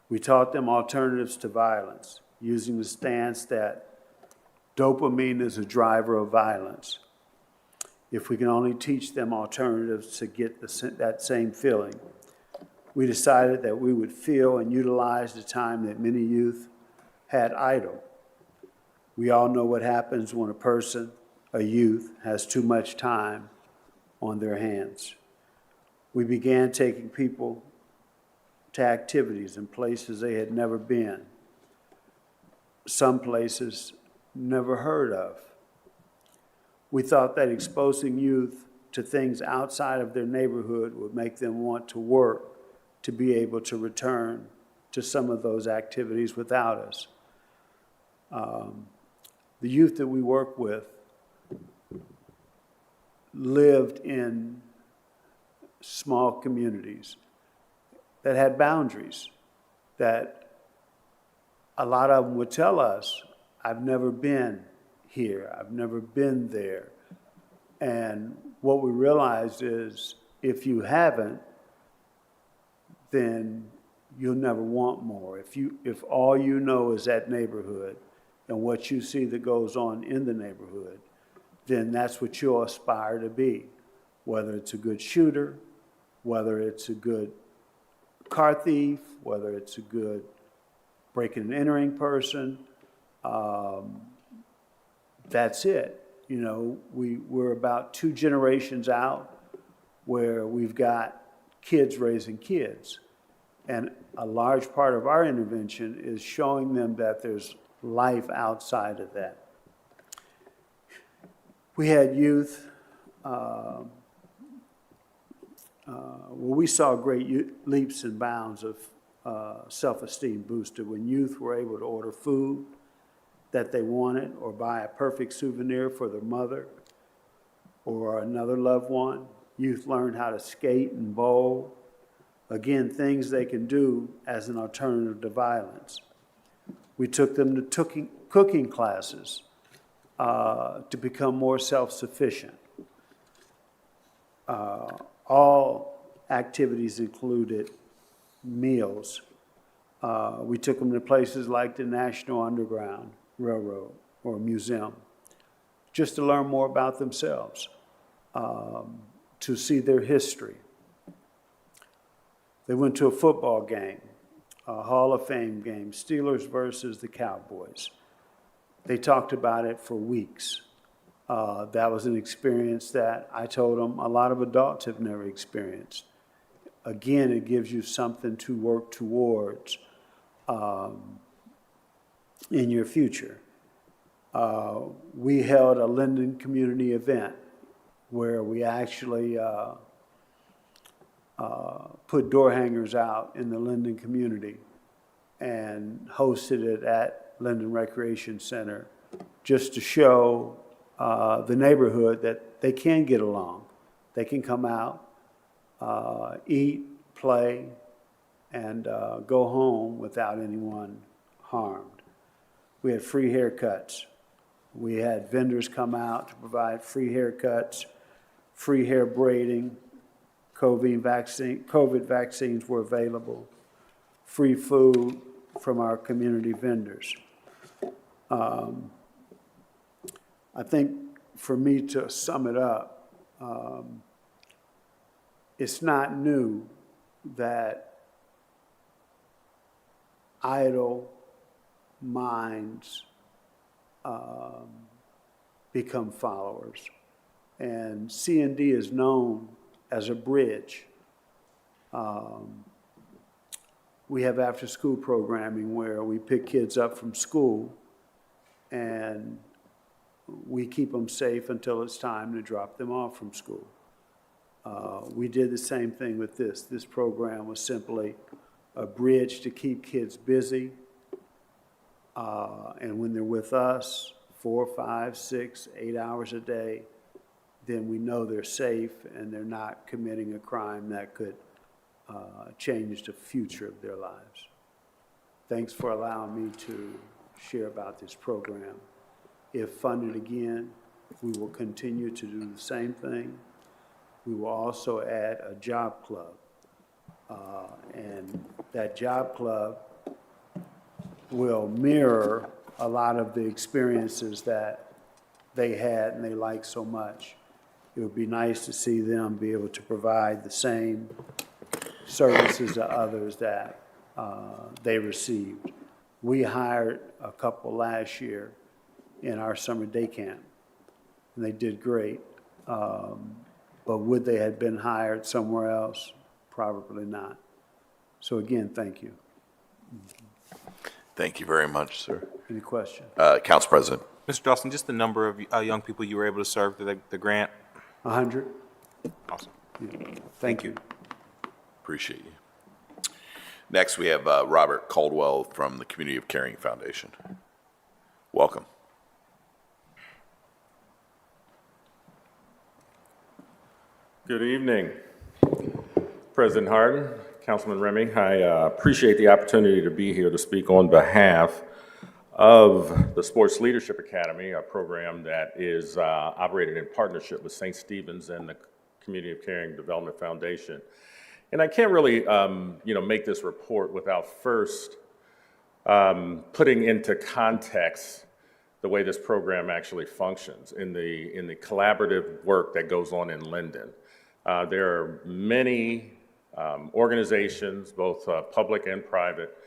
We taught them alternatives to violence, using the stance that dopamine is a driver of violence. If we can only teach them alternatives to get that same feeling, we decided that we would feel and utilize the time that many youth had idle. We all know what happens when a youth, has too much time on their hands. We began taking people to activities in places they had never been, some places never heard of. We thought that exposing youth to things outside of their neighborhood would make them want to work to be able to return to some of those activities without us. The youth that we work with lived in small communities that had boundaries, that a lot of them would tell us, I've never been here, I've never been there. And what we realized is if you haven't, then you'll never want more. If all you know is that neighborhood and what you see that goes on in the neighborhood, then that's what you'll aspire to be. Whether it's a good shooter, whether it's a good car thief, whether it's a good breaking and entering person, that's it. You know, we're about 2 generations out where we've got kids raising kids. And a large part of our intervention is showing them that there's life outside of that. We had youth, we saw great leaps and bounds of self-esteem boosted when youth were able to order food that they wanted or buy a perfect souvenir for their mother or another loved one. Youth learned how to skate and bowl. Again, things they can do as an alternative to violence. We took them to cooking classes to become more self-sufficient. All activities included meals. We took them to places like the National Underground Railroad or museum, just to learn more about themselves, to see their history. They went to a football game, a Hall of Fame game, Steelers versus the Cowboys. They talked about it for weeks. That was an experience that I told them a lot of adults have never experienced. Again, it gives you something to work towards in your future. we held a Linden community event where we actually put door hangers out in the Linden community and hosted it at Linden Recreation Center just to show the neighborhood that they can get along. They can come out, eat, play, and go home without anyone harmed. We had free haircuts. We had vendors come out to provide free haircuts, free hair braiding, COVID vaccines were available, free food from our community vendors. I think for me to sum it up, it's not new that idle minds become followers. And C&D is known as a bridge. We have after-school programming where we pick kids up from school and we keep them safe until it's time to drop them off from school. We did the same thing with this. This program was simply a bridge to keep kids busy. And when they're with us 4, 5, 6, 8 hours a day, then we know they're safe and they're not committing a crime that could change the future of their lives. Thanks for allowing me to share about this program. If funded again, we will continue to do the same thing. We will also add a job club. And that job club will mirror a lot of the experiences that they had and they liked so much. It would be nice to see them be able to provide the same services to others that they received. We hired a couple last year in our summer day camp, and they did great. But would they have been hired somewhere else? Probably not. So again, thank you. Thank you very much, sir. Any question? Council President. Mr. Dawson, just the number of young people you were able to serve through the grant? 100? Awesome. Thank you. Appreciate you. Next, we have Robert Caldwell from the Community of Caring Foundation. Welcome. Good evening, President Hardin, Councilman Remy. I appreciate the opportunity to be here to speak on behalf of the Sports Leadership Academy, a program that is operated in partnership with St. Stephen's and the Community of Caring Development Foundation. And I can't really, make this report without first putting into context the way this program actually functions in the collaborative work that goes on in Linden. There are many organizations, both public and private,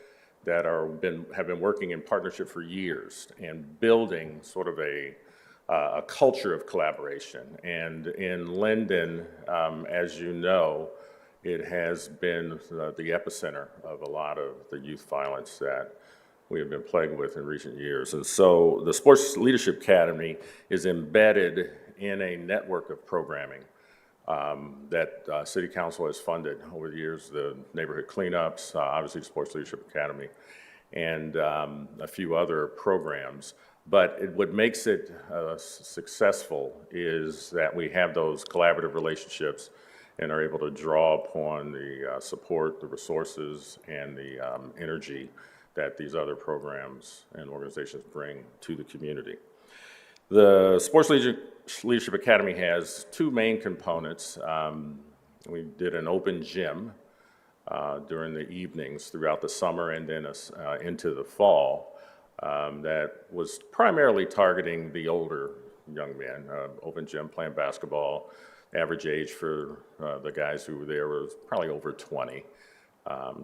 that have been working in partnership for years and building sort of a culture of collaboration. And in Linden, as you know, it has been the epicenter of a lot of the youth violence that we have been plagued with in recent years. And so the Sports Leadership Academy is embedded in a network of programming that City Council has funded over the years, the neighborhood cleanups, obviously the Sports Leadership Academy, and a few other programs. But what makes it successful is that we have those collaborative relationships and are able to draw upon the support, the resources, and the energy that these other programs and organizations bring to the community. The Sports Leadership Academy has two main components. We did an open gym during the evenings throughout the summer and then into the fall that was primarily targeting the older young men. Open gym, playing basketball. Average age for the guys who were there was probably over 20,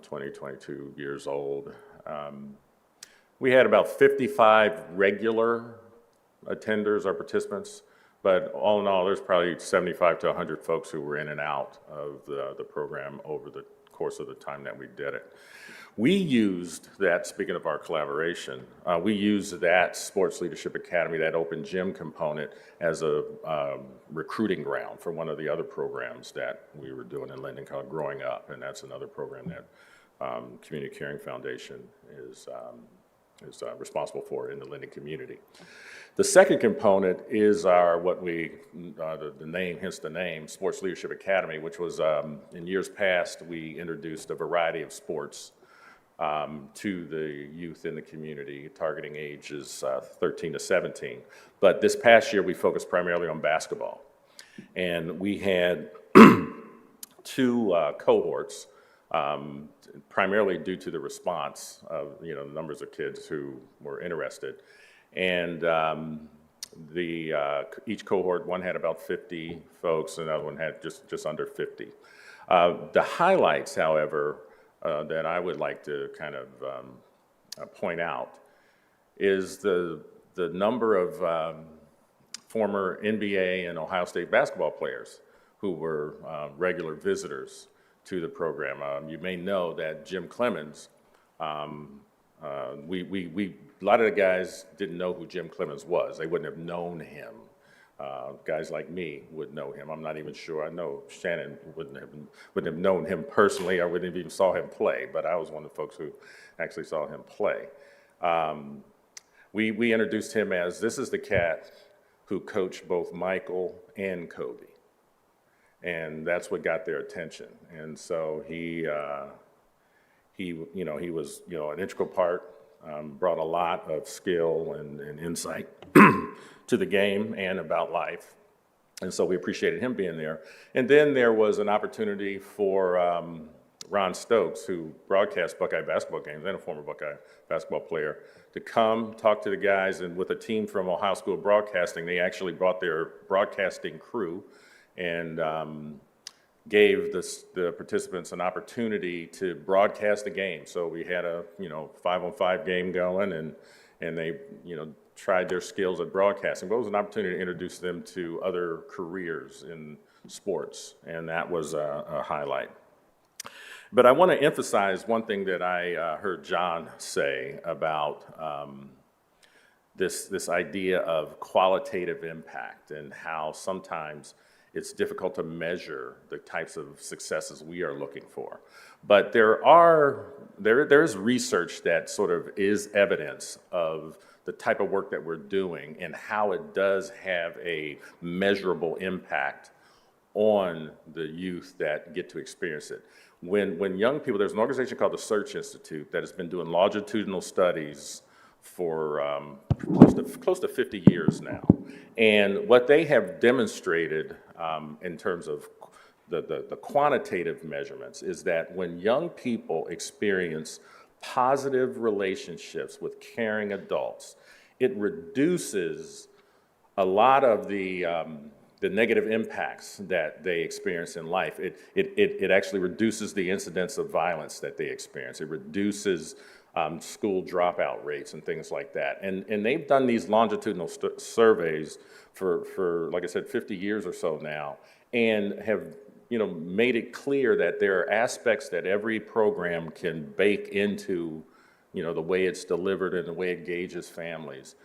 22 years old. We had about 55 regular attenders or participants But all in all, there's probably 75 to 100 folks who were in and out of the program over the course of the time that we did it. We used that, speaking of our collaboration, we used that Sports Leadership Academy, that open gym component, as a recruiting ground for one of the other programs that we were doing in Linden called Growing Up, and that's another program that Community Caring Foundation is responsible for in the Linden community. The second component is our, the name, hence the name, Sports Leadership Academy, which was, in years past, we introduced a variety of sports to the youth in the community, targeting ages 13 to 17. But this past year, we focused primarily on basketball. And we had two cohorts, primarily due to the response of, the numbers of kids who were interested. And each cohort, one had about 50 folks, and the other one had just under 50. The highlights, however, that I would like to kind of point out is the number of former NBA and Ohio State basketball players who were regular visitors to the program. You may know that Jim Clemens, a lot of the guys didn't know who Jim Clemens was. They wouldn't have known him. Guys like me would know him. I'm not even sure. I know Shannon wouldn't have known him personally. I wouldn't have even saw him play, but I was one of the folks who actually saw him play. We introduced him as, this is the cat who coached both Michael and Kobe. And that's what got their attention. And so he was, an integral part, brought a lot of skill and insight to the game and about life. And so we appreciated him being there. And then there was an opportunity for Ron Stokes, who broadcast Buckeye basketball games and a former Buckeye basketball player, to come talk to the guys. And with a team from Ohio School of Broadcasting, they actually brought their broadcasting crew and gave the participants an opportunity to broadcast the game. So we had a 5-on-5 game going, and they tried their skills at broadcasting. But it was an opportunity to introduce them to other careers in sports, and that was a highlight. But I want to emphasize one thing that I heard John say about this idea of qualitative impact, and how sometimes it's difficult to measure the types of successes we are looking for. But there's research that sort of is evidence of the type of work that we're doing and how it does have a measurable impact on the youth that get to experience it. When young people, there's an organization called the Search Institute that has been doing longitudinal studies for close to 50 years now. And what they have demonstrated in terms of the quantitative measurements is that when young people experience positive relationships with caring adults, it reduces a lot of the negative impacts that they experience in life. It actually reduces the incidence of violence that they experience. It reduces school dropout rates and things like that. And they've done these longitudinal surveys for, like I said, 50 years or so now, and have made it clear that there are aspects that every program can bake into the way it's delivered and the way it gauges families,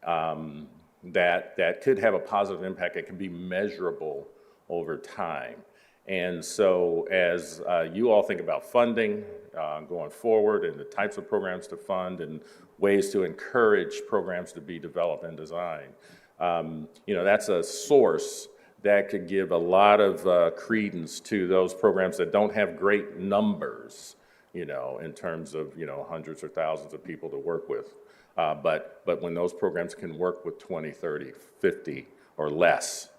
that could have a positive impact that can be measurable over time. And so as you all think about funding going forward, and the types of programs to fund and ways to encourage programs to be developed and designed, that's a source that could give a lot of credence to those programs that don't have great numbers, in terms of, hundreds or thousands of people to work with. But when those programs can work with 20, 30, 50 or less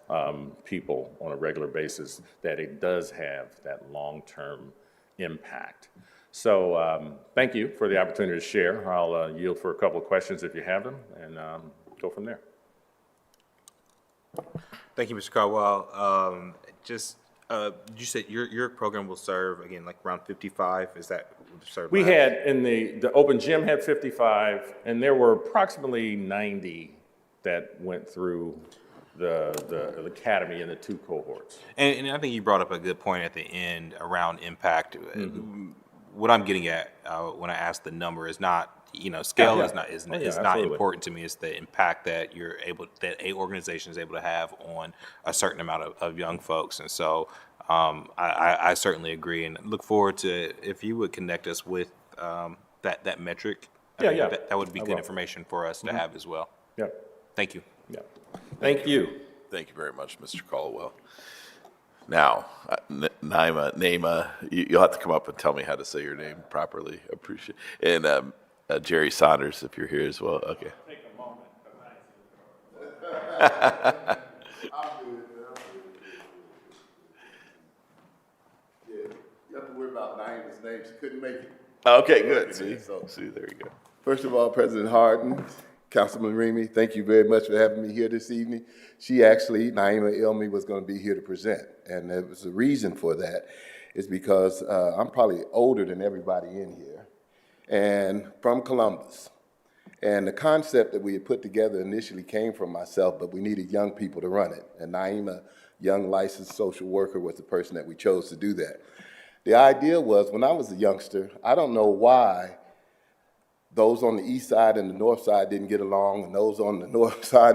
people on a regular basis, that it does have that long-term impact. So thank you for the opportunity to share. I'll yield for a couple of questions if you have them, and go from there. Thank you, Mr. Caldwell. You said your program will serve, again, like around 55, is that? We had, in the open gym had 55, and there were approximately 90 that went through the academy and the two cohorts. And I think you brought up a good point at the end around impact. What I'm getting at when I ask the number is not, scale Yeah. is not is, Oh, yeah, is not absolutely. important to me. It's the impact that a organization is able to have on a certain amount of young folks. And so I certainly agree and look forward to if you would connect us with that metric. I think Yeah. that would be I good will. information for us to have as well. Yeah, Thank you. yeah. Thank you. Thank you very much, Mr. Caldwell. Now, Naima, you'll have to come up and tell me how to say your name properly. Appreciate. And Jerry Saunders, if you're here as well. Okay. Take a moment. You have to worry about Naima's name. She couldn't make it. Okay, good. See, See, there you go. First of all, President Harden, Councilman Remy, thank you very much for having me here this evening. She actually, Naima Ilmi, was going to be here to present. And there was a reason for that is because I'm probably older than everybody in here and from Columbus. And the concept that we had put together initially came from myself, but we needed young people to run it. And Naima, young licensed social worker, was the person that we chose to do that. The idea was when I was a youngster, I don't know why those on the east side and the north side didn't get along, and those on the north side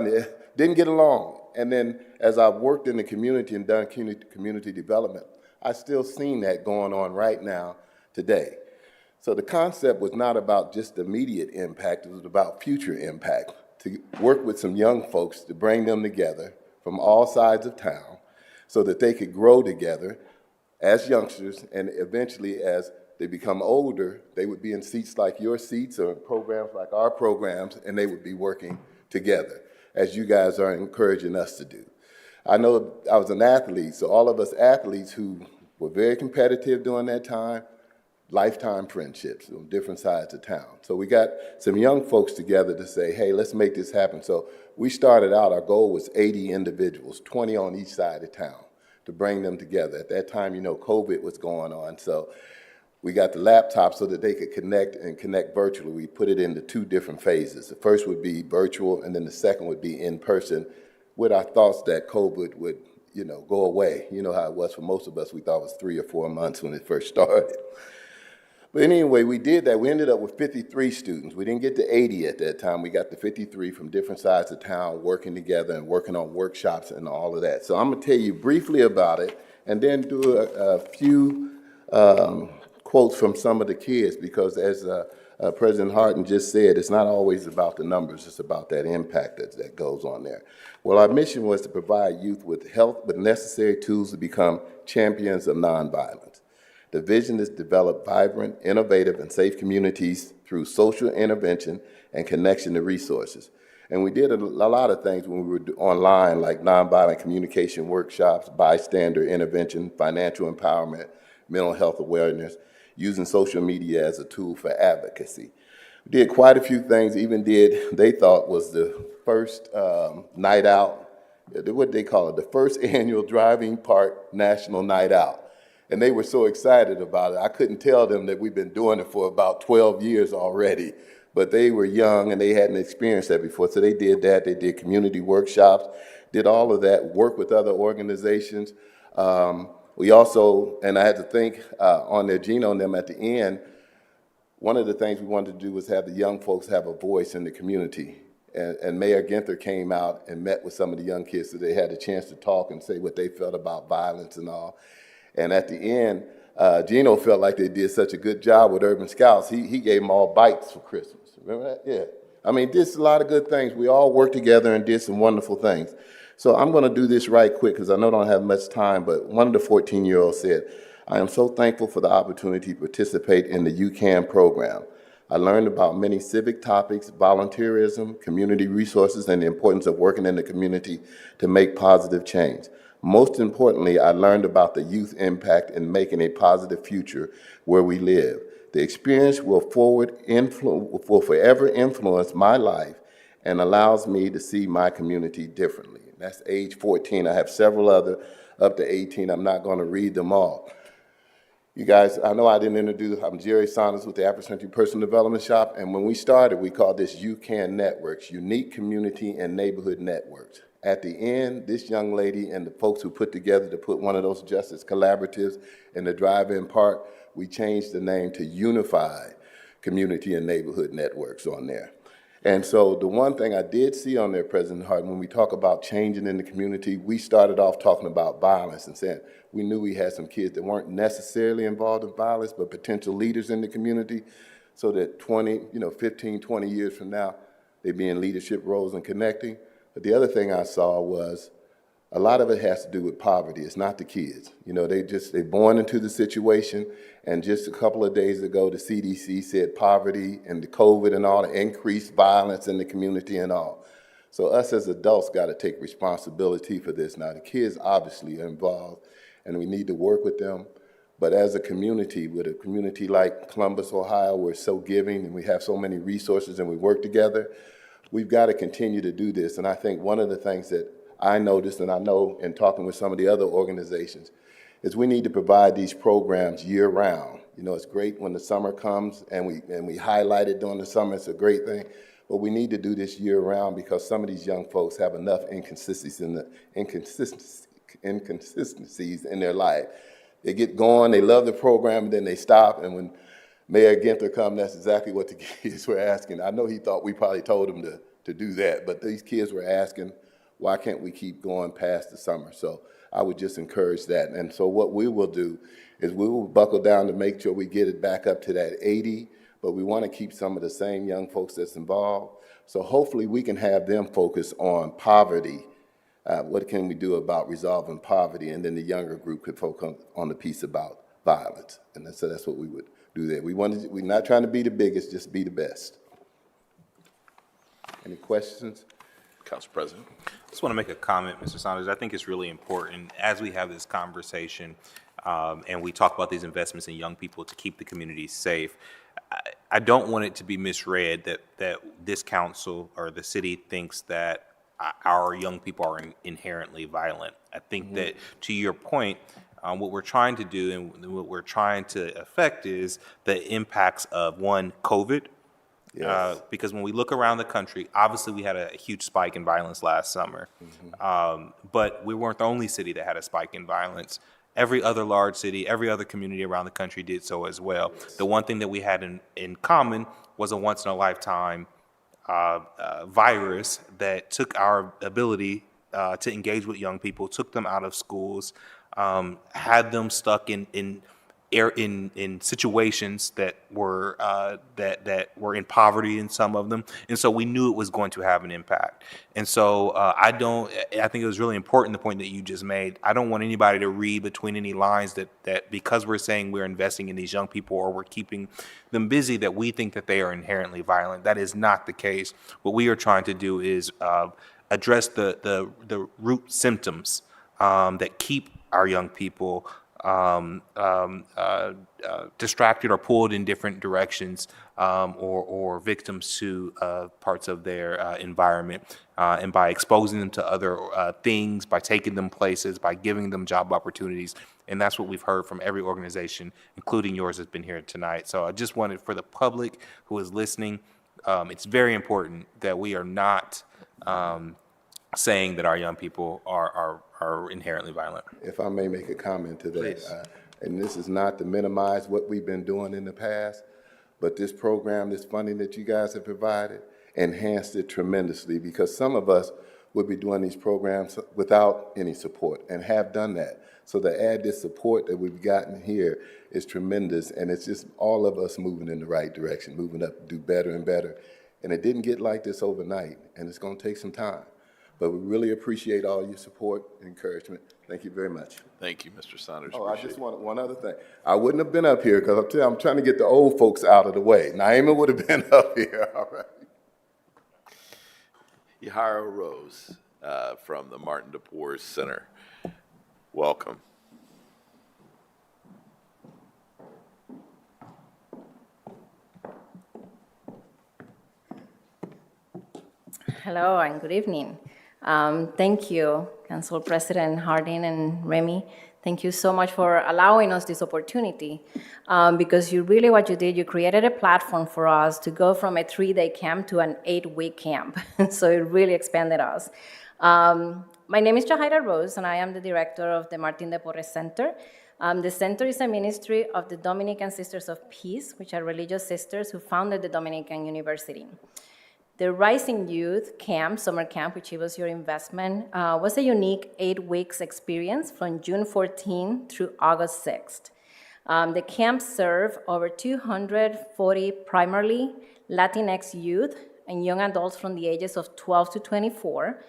didn't get along. And then as I've worked in the community and done community development, I've still seen that going on right now today. So the concept was not about just immediate impact, it was about future impact, to work with some young folks to bring them together from all sides of town so that they could grow together as youngsters, and eventually as they become older, they would be in seats like your seats or programs like our programs, and they would be working together, as you guys are encouraging us to do. I know I was an athlete, so all of us athletes who were very competitive during that time, lifetime friendships on different sides of town. So we got some young folks together to say, hey, let's make this happen. So we started out, our goal was 80 individuals, 20 on each side of town, to bring them together. At that time, COVID was going on, so we got the laptop so that they could connect virtually. We put it into two different phases. The first would be virtual, and then the second would be in person, with our thoughts that COVID would, go away. You know how it was for most of us. We thought it was 3 or 4 months when it first started. But anyway, we did that. We ended up with 53 students. We didn't get to 80 at that time. We got to 53 from different sides of town working together and working on workshops and all of that. So I'm going to tell you briefly about it and then do a few quotes from some of the kids, because as President Harden just said, it's not always about the numbers, it's about that impact that goes on there. Well, our mission was to provide youth with necessary tools to become champions of nonviolence. The vision is to develop vibrant, innovative, and safe communities through social intervention and connection to resources. And we did a lot of things when we were online, like nonviolent communication workshops, bystander intervention, financial empowerment, mental health awareness, using social media as a tool for advocacy. We did quite a few things, even they thought was the first night out, what they call it, the first annual Driving Park National Night Out. And they were so excited about it. I couldn't tell them that we've been doing it for about 12 years already, but they were young and they hadn't experienced that before. So they did that. They did community workshops, did all of that, work with other organizations. We also, and I had to think on their Geno and them at the end, one of the things we wanted to do was have the young folks have a voice in the community. And Mayor Ginther came out and met with some of the young kids so they had a chance to talk and say what they felt about violence and all. And at the end, Geno felt like they did such a good job with Urban Scouts. He gave them all bikes for Christmas. Remember that? Yeah. I mean, did a lot of good things. We all worked together and did some wonderful things. So I'm going to do this right quick because I know I don't have much time, but one of the 14-year-olds said, I am so thankful for the opportunity to participate in the UCAN program. I learned about many civic topics, volunteerism, community resources, and the importance of working in the community to make positive change. Most importantly, I learned about the youth impact in making a positive future where we live. The experience will forever influence my life and allows me to see my community differently. That's age 14. I have several other up to 18. I'm not going to read them all. You guys, I know I didn't introduce, I'm Jerry Saunders with the African Personal Development Shop, and when we started, we called this UCAN Networks, Unique Community and Neighborhood Networks. At the end, this young lady and the folks who put together to put one of those justice collaboratives in the drive-in park, we changed the name to Unified Community and Neighborhood Networks on there. And so the one thing I did see on there, President Hart, when we talk about changing in the community, we started off talking about violence and saying we knew we had some kids that weren't necessarily involved in violence, but potential leaders in the community, so that 15, 20 years from now, they'd be in leadership roles and connecting. But the other thing I saw was a lot of it has to do with poverty. It's not the kids. They're born into the situation. And just a couple of days ago, the CDC said poverty and the COVID and all, the increased violence in the community and all. So us as adults got to take responsibility for this. Now, the kids obviously are involved, and we need to work with them. But as a community, with a community like Columbus, Ohio, we're so giving and we have so many resources and we work together, we've got to continue to do this. And I think one of the things that I noticed, and I know in talking with some of the other organizations, is we need to provide these programs year-round. It's great when the summer comes and we highlight it during the summer. It's a great thing. But we need to do this year-round because some of these young folks have enough inconsistencies in their life. They get going, they love the program, and then they stop. And when Mayor Ginther come, that's exactly what the kids were asking. I know he thought we probably told him to do that, but these kids were asking, why can't we keep going past the summer? So I would just encourage that. And so what we will do is we will buckle down to make sure we get it back up to that 80, but we want to keep some of the same young folks that's involved. So hopefully we can have them focus on poverty. What can we do about resolving poverty? And then the younger group could focus on the piece about violence. And so that's what we would do there. We're not trying to be the biggest, just be the best. Any questions? Council President. I just want to make a comment, Mr. Saunders. I think it's really important as we have this conversation and we talk about these investments in young people to keep the community safe. I don't want it to be misread that this council or the city thinks that our young people are inherently violent. I think that, to your point, what we're trying to do and what we're trying to affect is the impacts of, one, COVID. Yes. Because when we look around the country, obviously we had a huge spike in violence last summer, but we weren't the only city that had a spike in violence. Every other large city, every other community around the country did so as well. The one thing that we had in common was a once-in-a-lifetime virus that took our ability to engage with young people, took them out of schools, had them stuck in situations that were in poverty in some of them, and so we knew it was going to have an impact. And so I think it was really important, the point that you just made. I don't want anybody to read between any lines that because we're saying we're investing in these young people or we're keeping them busy, that we think that they are inherently violent. That is not the case. What we are trying to do is address the root symptoms that keep our young people distracted or pulled in different directions, or victims to parts of their environment, and by exposing them to other things, by taking them places, by giving them job opportunities. And that's what we've heard from every organization, including yours, that's been here tonight. So I just wanted, for the public who is listening, it's very important that we are not saying that our young people are inherently violent. If I may make a comment to that. Please. And this is not to minimize what we've been doing in the past, but this program, this funding that you guys have provided, enhanced it tremendously, because some of us would be doing these programs without any support and have done that. So to add this support that we've gotten here is tremendous, and it's just all of us moving in the right direction, moving up to do better and better. And it didn't get like this overnight, and it's going to take some time. But we really appreciate all your support and encouragement. Thank you very much. Thank you, Mr. Saunders. Oh, I just want one other thing. I wouldn't have been up here because I'm trying to get the old folks out of the way. Naima would have been up here, all right. Yahira Rose from the Martin DePore Center. Welcome. Hello and good evening. Thank you, Council President Harding and Remy. Thank you so much for allowing us this opportunity, because what you did, you created a platform for us to go from a 3-day camp to an 8-week camp. So it really expanded us. My name is Jahaira Rose, and I am the director of the Martin de Porres Center. The center is a ministry of the Dominican Sisters of Peace, which are religious sisters who founded the Dominican University. The Rising Youth Camp, summer camp, which was your investment, was a unique 8 weeks experience from June 14 through August 6th. The camp served over 240 primarily Latinx youth and young adults from the ages of 12 to 24.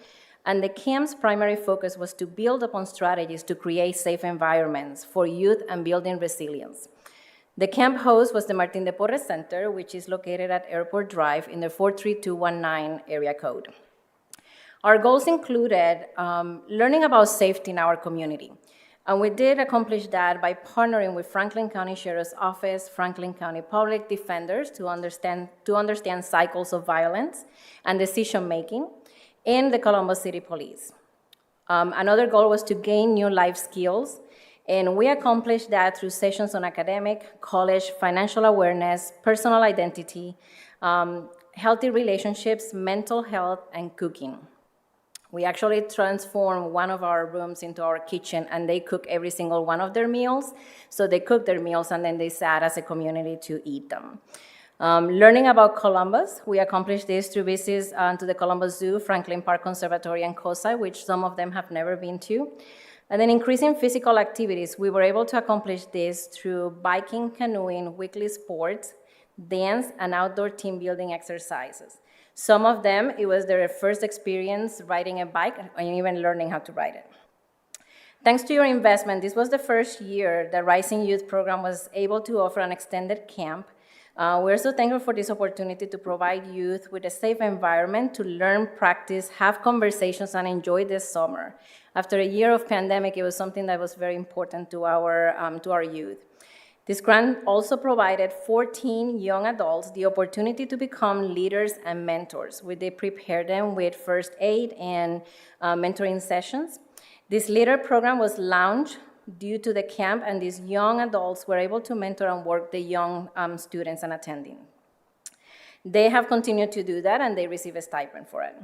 And the camp's primary focus was to build upon strategies to create safe environments for youth and building resilience. The camp host was the Martin de Porres Center, which is located at Airport Drive in the 43219 area code. Our goals included learning about safety in our community. And we did accomplish that by partnering with Franklin County Sheriff's Office, Franklin County Public Defenders to understand cycles of violence and decision-making, and the Columbus City Police. Another goal was to gain new life skills, and we accomplished that through sessions on academic, college, financial awareness, personal identity, healthy relationships, mental health, and cooking. We actually transformed one of our rooms into our kitchen, and they cook every single one of their meals. So they cooked their meals, and then they sat as a community to eat them. Learning about Columbus, we accomplished this through visits to the Columbus Zoo, Franklin Park Conservatory, and COSI, which some of them have never been to. And then increasing physical activities, we were able to accomplish this through biking, canoeing, weekly sports, dance, and outdoor team building exercises. Some of them, it was their first experience riding a bike and even learning how to ride it. Thanks to your investment, this was the first year the Rising Youth Program was able to offer an extended camp. We're so thankful for this opportunity to provide youth with a safe environment to learn, practice, have conversations, and enjoy this summer. After a year of pandemic, it was something that was very important to our youth. This grant also provided 14 young adults the opportunity to become leaders and mentors. They prepared them with first aid and mentoring sessions. This leader program was launched due to the camp, and these young adults were able to mentor and work the young students and attending. They have continued to do that, and they receive a stipend for it.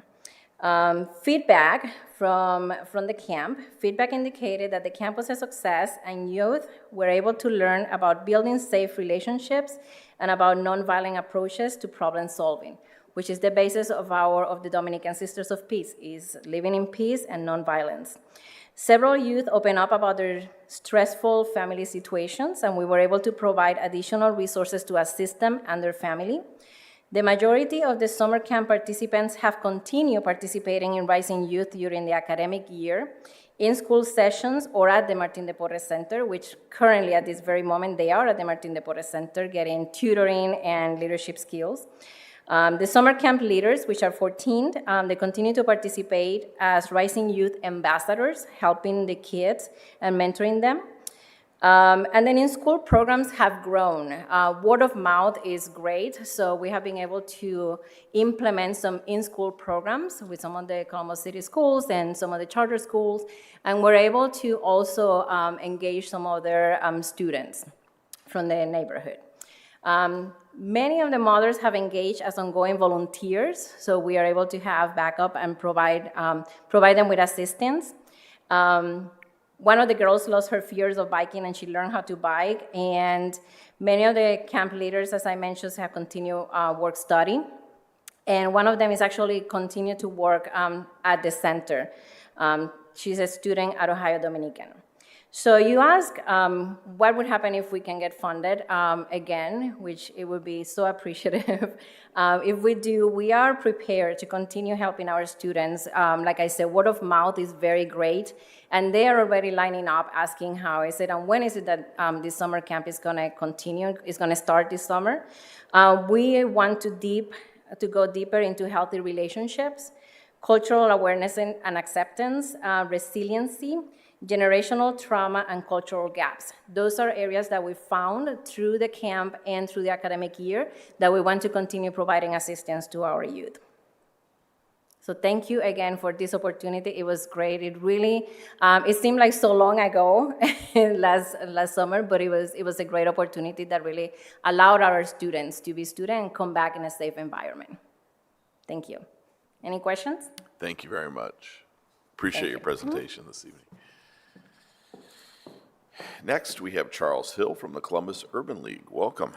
Feedback from the camp, feedback indicated that the camp was a success, and youth were able to learn about building safe relationships and about nonviolent approaches to problem solving, which is the basis of the Dominican Sisters of Peace, is living in peace and nonviolence. Several youth opened up about their stressful family situations, and we were able to provide additional resources to assist them and their family. The majority of the summer camp participants have continued participating in Rising Youth during the academic year, in school sessions or at the Martin de Porres Center, which currently at this very moment they are at the Martin de Porres Center getting tutoring and leadership skills. The summer camp leaders, which are 14, they continue to participate as Rising Youth ambassadors, helping the kids and mentoring them. And then in-school programs have grown. Word of mouth is great, so we have been able to implement some in-school programs with some of the Columbus City schools and some of the charter schools, and we're able to also engage some of their students from the neighborhood. Many of the mothers have engaged as ongoing volunteers, so we are able to have backup and provide them with assistance. One of the girls lost her fears of biking, and she learned how to bike, and many of the camp leaders, as I mentioned, have continued work study, and one of them is actually continued to work at the center. She's a student at Ohio Dominican. So you ask what would happen if we can get funded again, which it would be so appreciative. If we do, we are prepared to continue helping our students. Like I said, word of mouth is very great, and they are already lining up asking how is it and when is it that this summer camp is going to continue, is going to start this summer. We want to go deeper into healthy relationships, cultural awareness and acceptance, resiliency, generational trauma, and cultural gaps. Those are areas that we found through the camp and through the academic year that we want to continue providing assistance to our youth. So thank you again for this opportunity. It was great. It really, it seemed like so long ago last summer, but it was a great opportunity that really allowed our students to be students and come back in a safe environment. Thank you. Any questions? Thank you very much. Appreciate your presentation this evening. Next, we have Charles Hill from the Columbus Urban League. Welcome.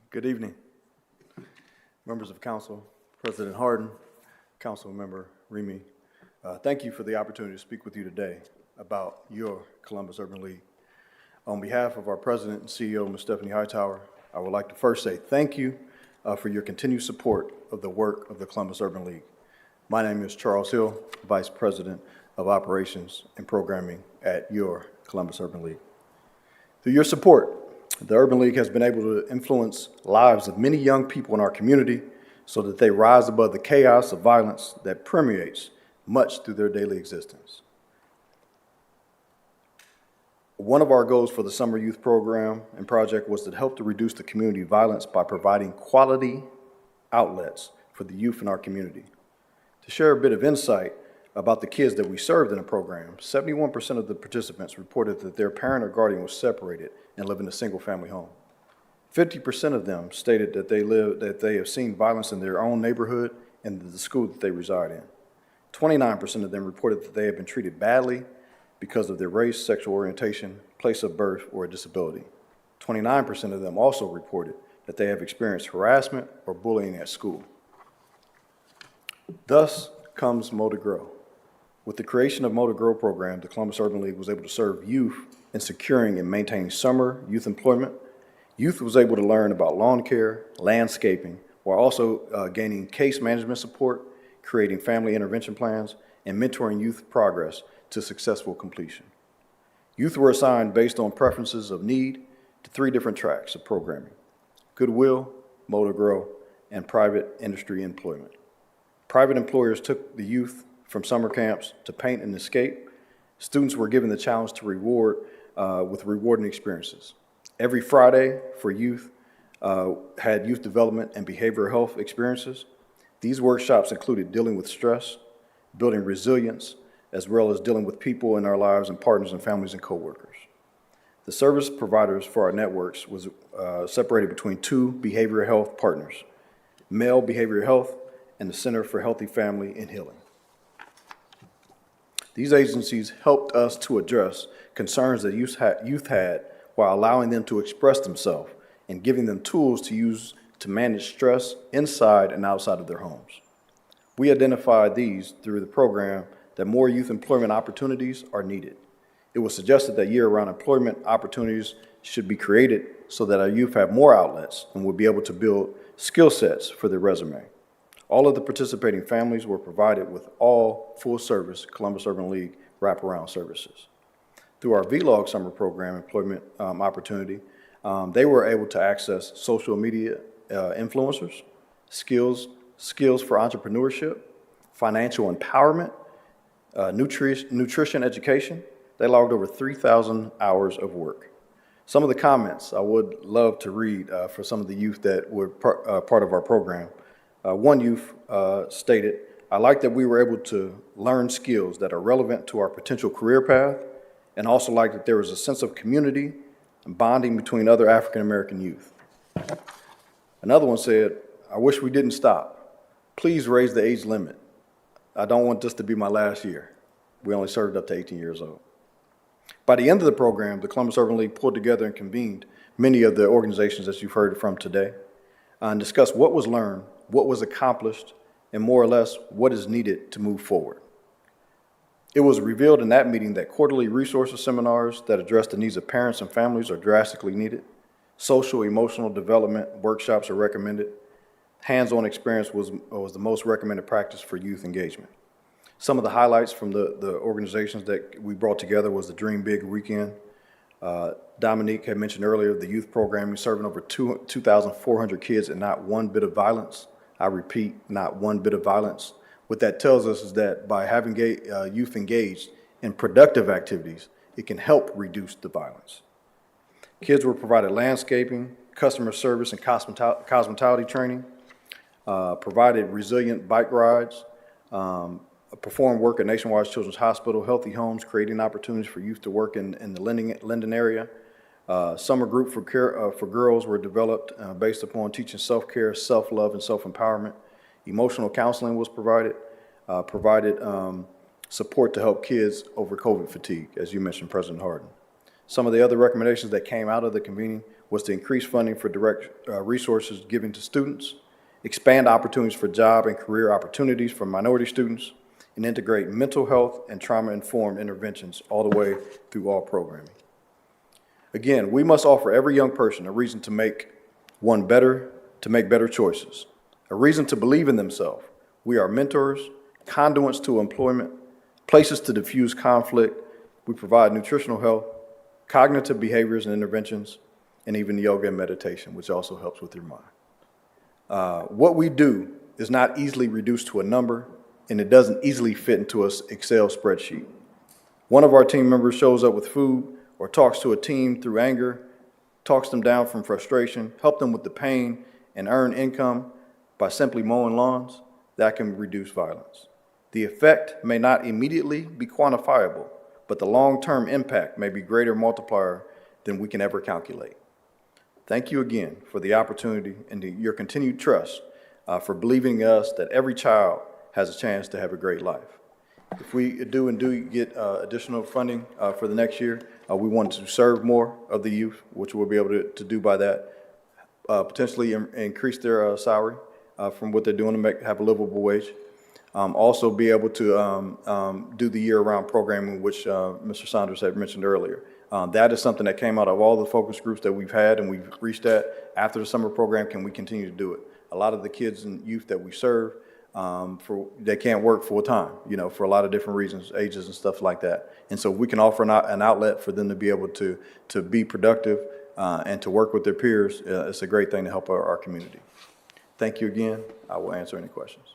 Good evening, members of council, President Hardin, Council Member Remy. Thank you for the opportunity to speak with you today about your Columbus Urban League. On behalf of our President and CEO, Ms. Stephanie Hightower, I would like to first say thank you for your continued support of the work of the Columbus Urban League. My name is Charles Hill, Vice President of Operations and Programming at your Columbus Urban League. Through your support, the Urban League has been able to influence lives of many young people in our community so that they rise above the chaos of violence that permeates much through their daily existence. One of our goals for the summer youth program and project was to help to reduce the community violence by providing quality outlets for the youth in our community. To share a bit of insight about the kids that we served in the program, 71% of the participants reported that their parent or guardian was separated and lived in a single-family home. 50% of them stated that they have seen violence in their own neighborhood and the school that they reside in. 29% of them reported that they have been treated badly because of their race, sexual orientation, place of birth, or a disability. 29% of them also reported that they have experienced harassment or bullying at school. Thus comes Mo to Grow. With the creation of Mo to Grow program, the Columbus Urban League was able to serve youth in securing and maintaining summer youth employment. Youth was able to learn about lawn care, landscaping, while also gaining case management support, creating family intervention plans, and mentoring youth progress to successful completion. Youth were assigned based on preferences of need to 3 different tracks of programming: Goodwill, Mo to Grow, and private industry employment. Private employers took the youth from summer camps to paint and escape. Students were given the challenge to reward with rewarding experiences. Every Friday for youth had youth development and behavioral health experiences. These workshops included dealing with stress, building resilience, as well as dealing with people in our lives and partners and families and coworkers. The service providers for our networks was separated between 2 behavioral health partners, Male Behavioral Health and the Center for Healthy Family and Healing. These agencies helped us to address concerns that youth had while allowing them to express themselves and giving them tools to use to manage stress inside and outside of their homes. We identified these through the program that more youth employment opportunities are needed. It was suggested that year-round employment opportunities should be created so that our youth have more outlets and will be able to build skill sets for their resume. All of the participating families were provided with all full-service Columbus Urban League wraparound services. Through our VLOG summer program employment opportunity, they were able to access social media influencers, skills for entrepreneurship, financial empowerment, nutrition education. They logged over 3,000 hours of work. Some of the comments I would love to read for some of the youth that were part of our program. One youth stated, "I like that we were able to learn skills that are relevant to our potential career path, and also like that there was a sense of community and bonding between other African American youth." Another one said, "I wish we didn't stop. Please raise the age limit. I don't want this to be my last year." We only served up to 18 years old. By the end of the program, the Columbus Urban League pulled together and convened many of the organizations that you've heard from today and discussed what was learned, what was accomplished, and more or less what is needed to move forward. It was revealed in that meeting that quarterly resources seminars that address the needs of parents and families are drastically needed. Social emotional development workshops are recommended. Hands-on experience was the most recommended practice for youth engagement. Some of the highlights from the organizations that we brought together was the Dream Big Weekend. Dominique had mentioned earlier the youth programming serving over 2,400 kids and not one bit of violence. I repeat, not one bit of violence. What that tells us is that by having youth engaged in productive activities, it can help reduce the violence. Kids were provided landscaping, customer service, and cosmetology training, provided resilient bike rides, performed work at Nationwide Children's Hospital, Healthy Homes, creating opportunities for youth to work in the Linden area, Summer group for girls were developed based upon teaching self-care, self-love, and self-empowerment. Emotional counseling was provided, support to help kids over COVID fatigue, as you mentioned, President Harden. Some of the other recommendations that came out of the convening was to increase funding for direct resources given to students, expand opportunities for job and career opportunities for minority students, and integrate mental health and trauma-informed interventions all the way through all programming. Again, we must offer every young person a reason to make better choices, a reason to believe in themselves. We are mentors, conduits to employment, places to diffuse conflict. We provide nutritional health, cognitive behaviors and interventions, and even yoga and meditation, which also helps with your mind. What we do is not easily reduced to a number, and it doesn't easily fit into an Excel spreadsheet. One of our team members shows up with food or talks to a team through anger, talks them down from frustration, help them with the pain, and earn income by simply mowing lawns. That can reduce violence. The effect may not immediately be quantifiable, but the long-term impact may be greater multiplier than we can ever calculate. Thank you again for the opportunity and your continued trust for believing in us that every child has a chance to have a great life. If we do get additional funding for the next year, we want to serve more of the youth, which we'll be able to do by that, potentially increase their salary from what they're doing to have a livable wage. Also be able to do the year-round programming, which Mr. Saunders had mentioned earlier. That is something that came out of all the focus groups that we've had and we've reached at. After the summer program, can we continue to do it? A lot of the kids and youth that we serve, they can't work full time, for a lot of different reasons, ages and stuff like that. And so we can offer an outlet for them to be able to be productive and to work with their peers. It's a great thing to help our community. Thank you again. I will answer any questions.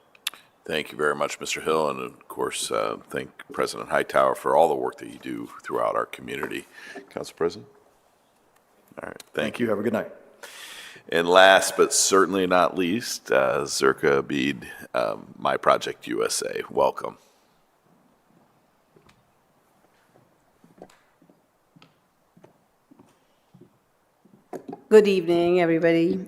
Thank you very much, Mr. Hill, and of course, thank President Hightower for all the work that you do throughout our community. Council President? All right, thank you. Have a good night. And last but certainly not least, Zerka Abid, My Project USA. Welcome. Good evening, everybody.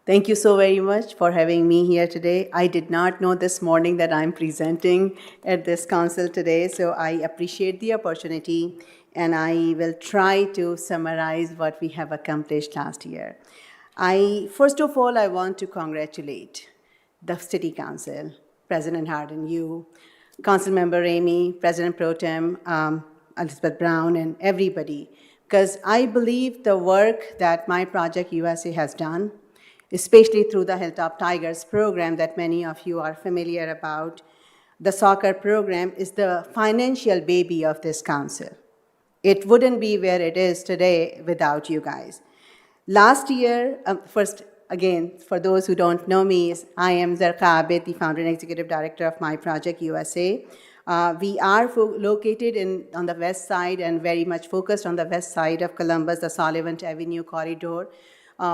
Thank you so very much for having me here today. I did not know this morning that I'm presenting at this council today, so I appreciate the opportunity, and I will try to summarize what we have accomplished last year. First of all, I want to congratulate the City Council, President Harden, you, Councilmember Amy, President Pro Tem Elizabeth Brown, and everybody, because I believe the work that My Project USA has done, especially through the Hilltop Tigers program that many of you are familiar about. The soccer program is the financial baby of this council. It wouldn't be where it is today without you guys. Last year, first, again, for those who don't know me, I am Zerka Abid, the founder and executive director of My Project USA. We are located on the west side and very much focused on the west side of Columbus, the Sullivan Avenue corridor,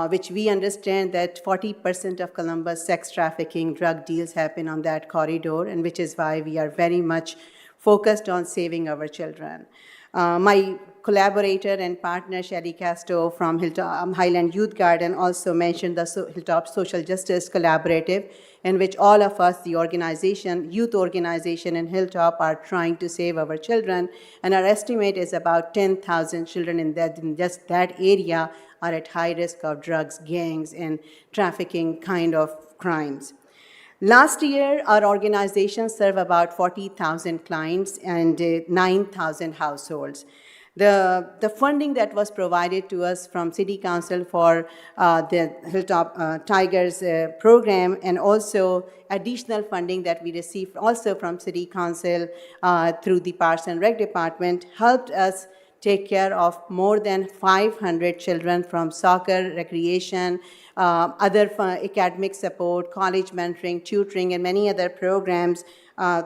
which we understand that 40% of Columbus sex trafficking, drug deals happen on that corridor, and which is why we are very much focused on saving our children. My collaborator and partner, Shelley Castro from Highland Youth Garden, also mentioned the Hilltop Social Justice Collaborative, in which all of us, the youth organization in Hilltop, are trying to save our children. And our estimate is about 10,000 children in just that area are at high risk of drugs, gangs, and trafficking kind of crimes. Last year, our organization served about 40,000 clients and 9,000 households. The funding that was provided to us from City Council for the Hilltop Tigers program, and also additional funding that we received also from City Council through the Parks and Rec Department, helped us take care of more than 500 children from soccer, recreation, other academic support, college mentoring, tutoring, and many other programs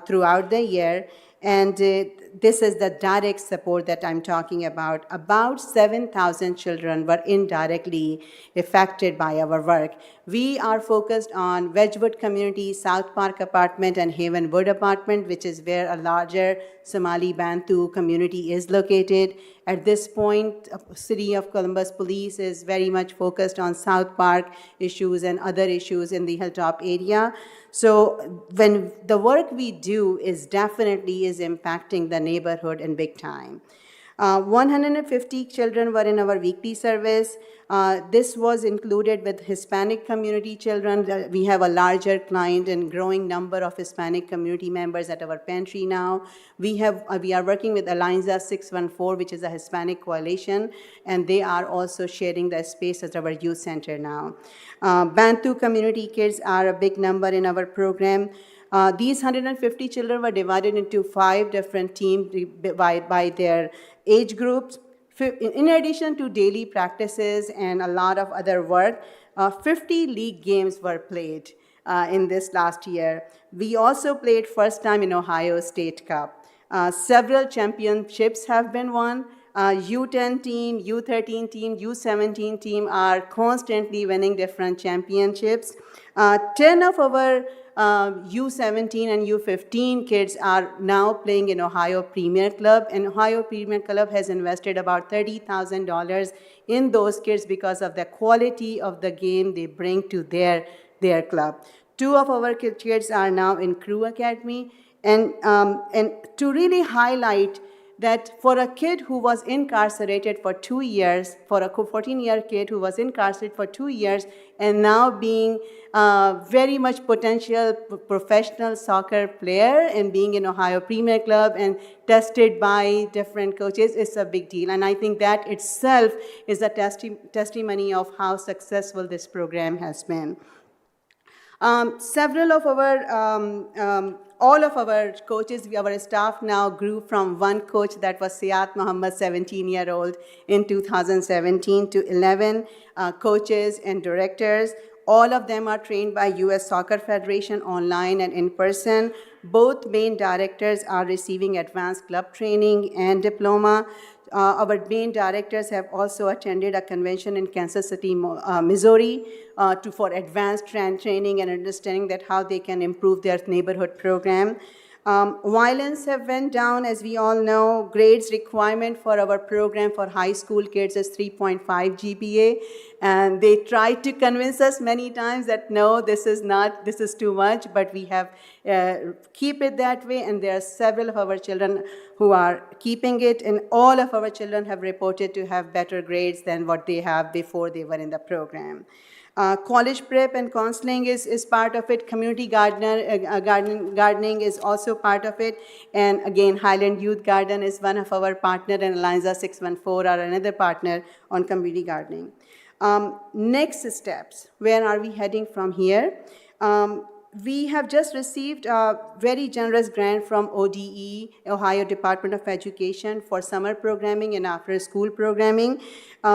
throughout the year. And this is the direct support that I'm talking about. About 7,000 children were indirectly affected by our work. We are focused on Wedgwood community, South Park apartment, and Havenwood apartment, which is where a larger Somali Bantu community is located. At this point, City of Columbus Police is very much focused on South Park issues and other issues in the Hilltop area. So when the work we do is definitely is impacting the neighborhood in big time. 150 children were in our weekly service. This was included with Hispanic community children. We have a larger client and growing number of Hispanic community members at our pantry now. We are working with Allianza 614, which is a Hispanic coalition, and they are also sharing the space at our youth center now. Bantu community kids are a big number in our program. These 150 children were divided into 5 different teams by their age groups. In addition to daily practices and a lot of other work, 50 league games were played in this last year. We also played first time in Ohio State Cup. Several championships have been won. U10 team, U13 team, U17 team are constantly winning different championships. 10 of our U17 and U15 kids are now playing in Ohio Premier Club, and Ohio Premier Club has invested about $30,000 in those kids because of the quality of the game they bring to their club. 2 of our kids are now in Crew Academy, and to really highlight that for a kid who was incarcerated for 2 years, for a 14-year kid who was incarcerated for 2 years, and now being very much potential professional soccer player and being in Ohio Premier Club and tested by different coaches is a big deal. And I think that itself is a testimony of how successful this program has been. Several of our all of our coaches, our staff now grew from 1 coach that was Sayat Muhammad, 17-year-old, in 2017 to 11 coaches and directors. All of them are trained by U.S. Soccer Federation online and in person. Both main directors are receiving advanced club training and diploma. Our main directors have also attended a convention in Kansas City, Missouri, for advanced training and understanding that how they can improve their neighborhood program. Violence have went down, as we all know. Grades requirement for our program for high school kids is 3.5 GPA. And they tried to convince us many times that no, this is too much, but we have keep it that way. And there are several of our children who are keeping it, and all of our children have reported to have better grades than what they have before they were in the program. College prep and counseling is part of it. Community gardening is also part of it. And again, Highland Youth Garden is one of our partners, and Allianza 614 are another partner on community gardening. Next steps, where are we heading from here? We have just received a very generous grant from ODE, Ohio Department of Education, for summer programming and after-school programming,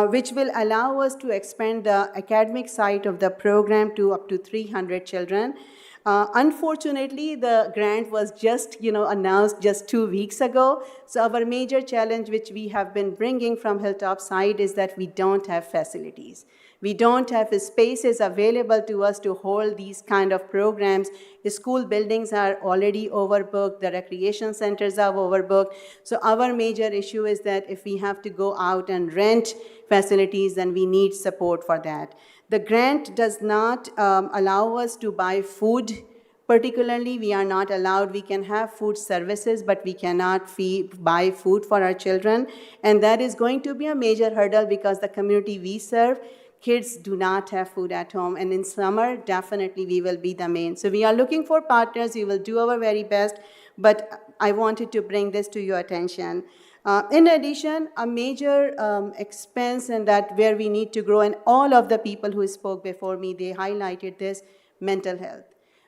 which will allow us to expand the academic side of the program to up to 300 children. Unfortunately, the grant was just announced just 2 weeks ago. So our major challenge, which we have been bringing from Hilltop side, is that we don't have facilities. We don't have spaces available to us to hold these kind of programs. The school buildings are already overbooked. The recreation centers are overbooked. So our major issue is that if we have to go out and rent facilities, then we need support for that. The grant does not allow us to buy food. Particularly, we are not allowed. We can have food services, but we cannot buy food for our children. And that is going to be a major hurdle because the community we serve, kids do not have food at home. And in summer, definitely we will be the main. So we are looking for partners. We will do our very best. But I wanted to bring this to your attention. In addition, a major expense and that where we need to grow, and all of the people who spoke before me, they highlighted this, mental health.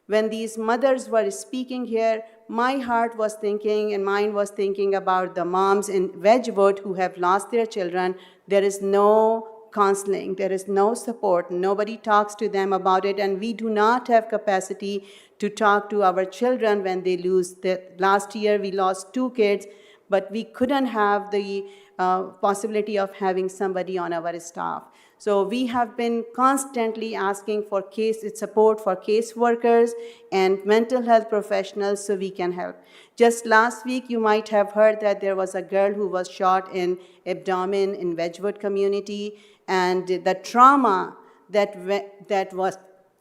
When these mothers were speaking here, my heart was thinking and mine was thinking about the moms in Wedgwood who have lost their children. There is no counseling, there is no support, nobody talks to them about it, and we do not have capacity to talk to our children when they lose. Last year we lost 2 kids, but we couldn't have the possibility of having somebody on our staff. So we have been constantly asking for support for caseworkers and mental health professionals so we can help. Just last week, you might have heard that there was a girl who was shot in abdomen in Wedgwood community, and the trauma that was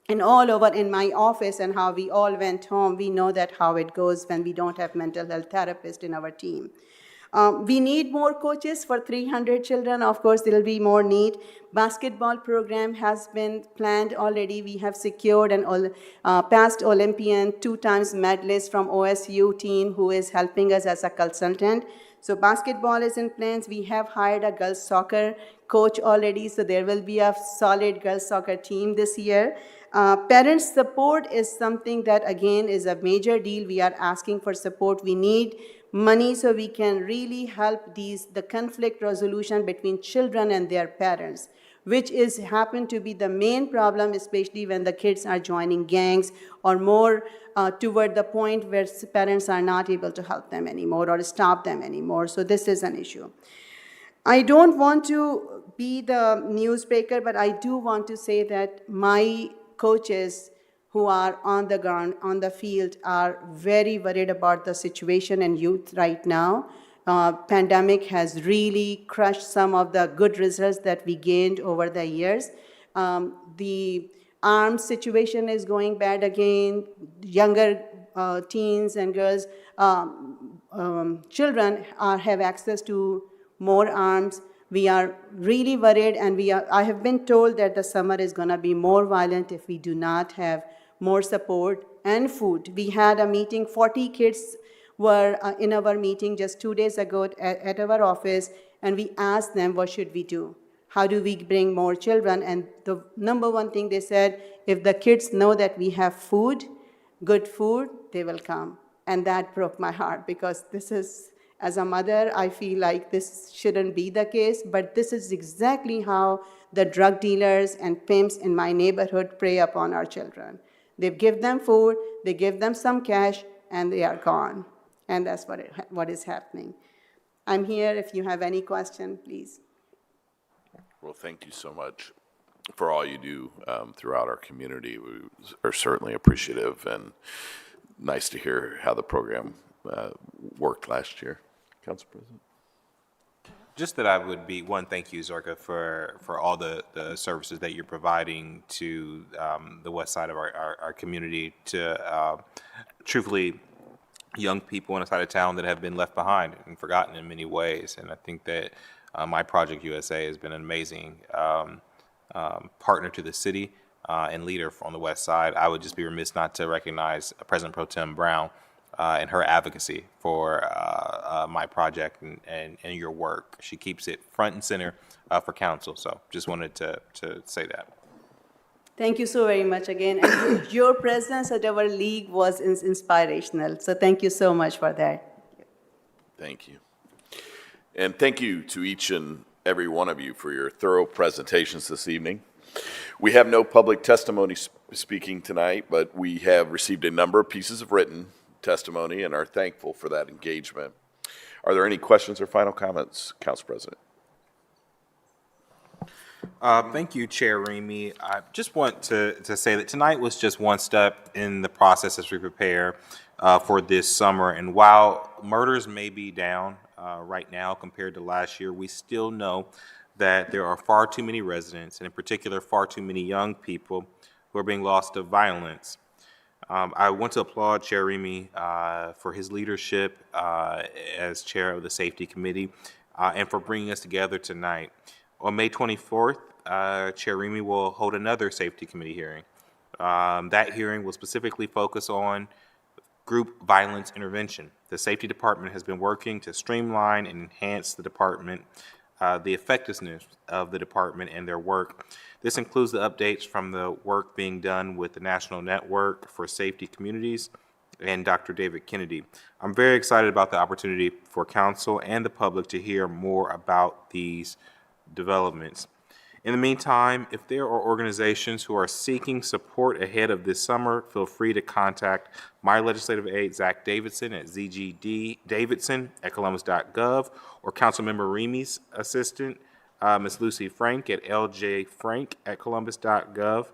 and all over in my office and how we all went home, we know that how it goes when we don't have mental health therapists in our team. We need more coaches for 300 children. Of course, there will be more need. Basketball program has been planned already. We have secured an past Olympian, 2 times medalist from OSU team who is helping us as a consultant. So basketball is in plans. We have hired a girls soccer coach already, so there will be a solid girls soccer team this year. Parent support is something that, again, is a major deal. We are asking for support. We need money so we can really help the conflict resolution between children and their parents, which is happen to be the main problem, especially when the kids are joining gangs or more toward the point where parents are not able to help them anymore or stop them anymore. So this is an issue. I don't want to be the newsbreaker, but I do want to say that my coaches who are on the ground, on the field, are very worried about the situation in youth right now. Pandemic has really crushed some of the good results that we gained over the years. The arms situation is going bad again. Younger teens and girls, children have access to more arms. We are really worried, and I have been told that the summer is going to be more violent if we do not have more support and food. We had a meeting, 40 kids were in our meeting just 2 days ago at our office, and we asked them, what should we do? How do we bring more children? And the number one thing they said, if the kids know that we have food, good food, they will come. And that broke my heart, because this is, as a mother, I feel like this shouldn't be the case, but this is exactly how the drug dealers and pimps in my neighborhood prey upon our children. They give them food, they give them some cash, and they are gone. And that's what is happening. I'm here if you have any question, please. Well, thank you so much for all you do throughout our community. We are certainly appreciative, and nice to hear how the program worked last year. Council President? Just that I would be, thank you, Zorka, for all the services that you're providing to the west side of our community, to truthfully young people in the side of town that have been left behind and forgotten in many ways. And I think that My Project USA has been an amazing partner to the city and leader on the west side. I would just be remiss not to recognize President Pro Tem Brown and her advocacy for My Project and your work. She keeps it front and center for council. So just wanted to say that. Thank you so very much again. And your presence at our league was inspirational. So thank you so much for that. Thank you. And thank you to each and every one of you for your thorough presentations this evening. We have no public testimony speaking tonight, but we have received a number of pieces of written testimony and are thankful for that engagement. Are there any questions or final comments, Council President? Thank you, Chair Remy. I just want to say that tonight was just one step in the process as we prepare for this summer. And while murders may be down right now compared to last year, we still know that there are far too many residents, and in particular, far too many young people who are being lost to violence. I want to applaud Chair Remy for his leadership as chair of the Safety Committee and for bringing us together tonight. On May 24th, Chair Remy will hold another Safety Committee hearing. That hearing will specifically focus on group violence intervention. The Safety Department has been working to streamline and enhance the department, the effectiveness of the department and their work. This includes the updates from the work being done with the National Network for Safety Communities and Dr. David Kennedy. I'm very excited about the opportunity for council and the public to hear more about these developments. In the meantime, if there are organizations who are seeking support ahead of this summer, feel free to contact my legislative aide, Zach Davidson, at zgddavidson@columbus.gov, or Councilmember Remy's assistant, Ms. Lucy Frank, at ljfrank@columbus.gov.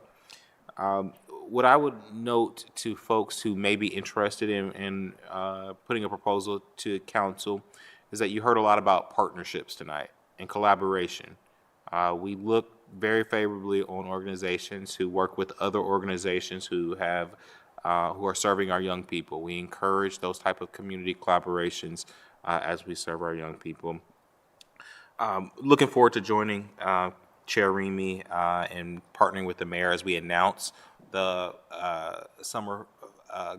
What I would note to folks who may be interested in putting a proposal to council is that you heard a lot about partnerships tonight and collaboration. We look very favorably on organizations who work with other organizations who are serving our young people. We encourage those type of community collaborations as we serve our young people. Looking forward to joining Chair Remy and partnering with the mayor as we announce the summer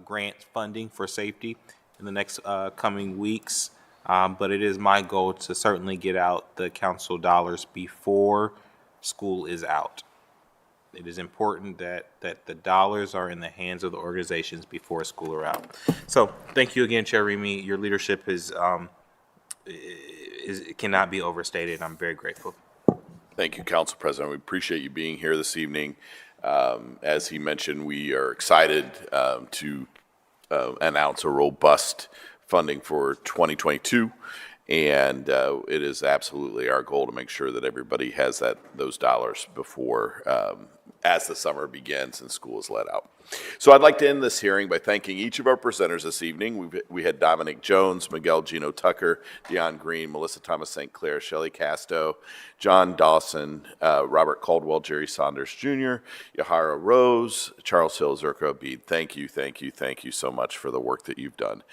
grant funding for safety in the next coming weeks. But it is my goal to certainly get out the council dollars before school is out. It is important that the dollars are in the hands of the organizations before school are out. So thank you again, Chair Remy. Your leadership cannot be overstated. I'm very grateful. Thank you, Council President. We appreciate you being here this evening. As he mentioned, we are excited to announce a robust funding for 2022, and it is absolutely our goal to make sure that everybody has those dollars before as the summer begins and school is let out. So I'd like to end this hearing by thanking each of our presenters this evening. We had Dominic Jones, Miguel Geno Tucker, Dion Green, Melissa Thomas St. Clair, Shelley Castro, John Dawson, Robert Caldwell, Jerry Saunders Jr., Yahara Rose, Charles Hill, Zerko Abid. Thank you so much for the work that you've done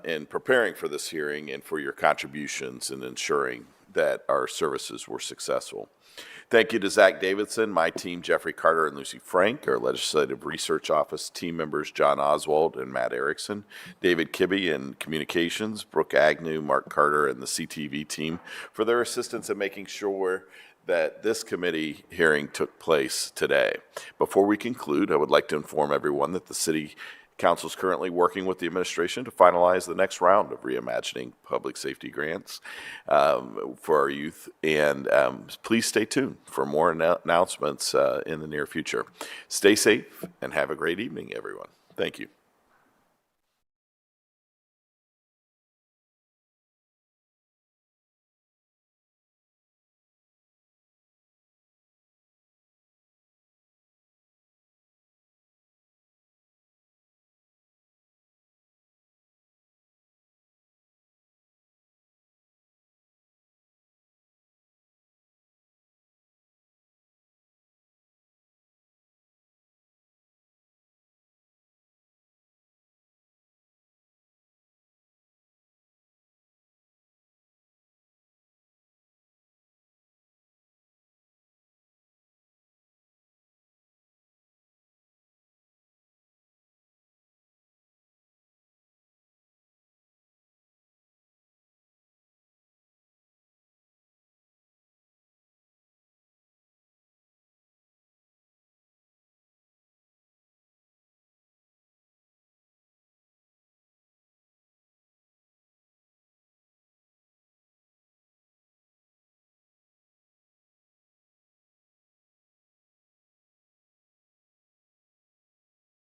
in preparing for this hearing and for your contributions in ensuring that our services were successful. Thank you to Zach Davidson, my team, Jeffrey Carter and Lucy Frank, our Legislative Research Office team members, John Oswald and Matt Erickson, David Kibbe in Communications, Brooke Agnew, Mark Carter, and the CTV team for their assistance in making sure that this committee hearing took place today. Before we conclude, I would like to inform everyone that the City Council is currently working with the administration to finalize the next round of Reimagining public safety grants for our youth. And please stay tuned for more announcements in the near future. Stay safe and have a great evening, everyone. Thank you.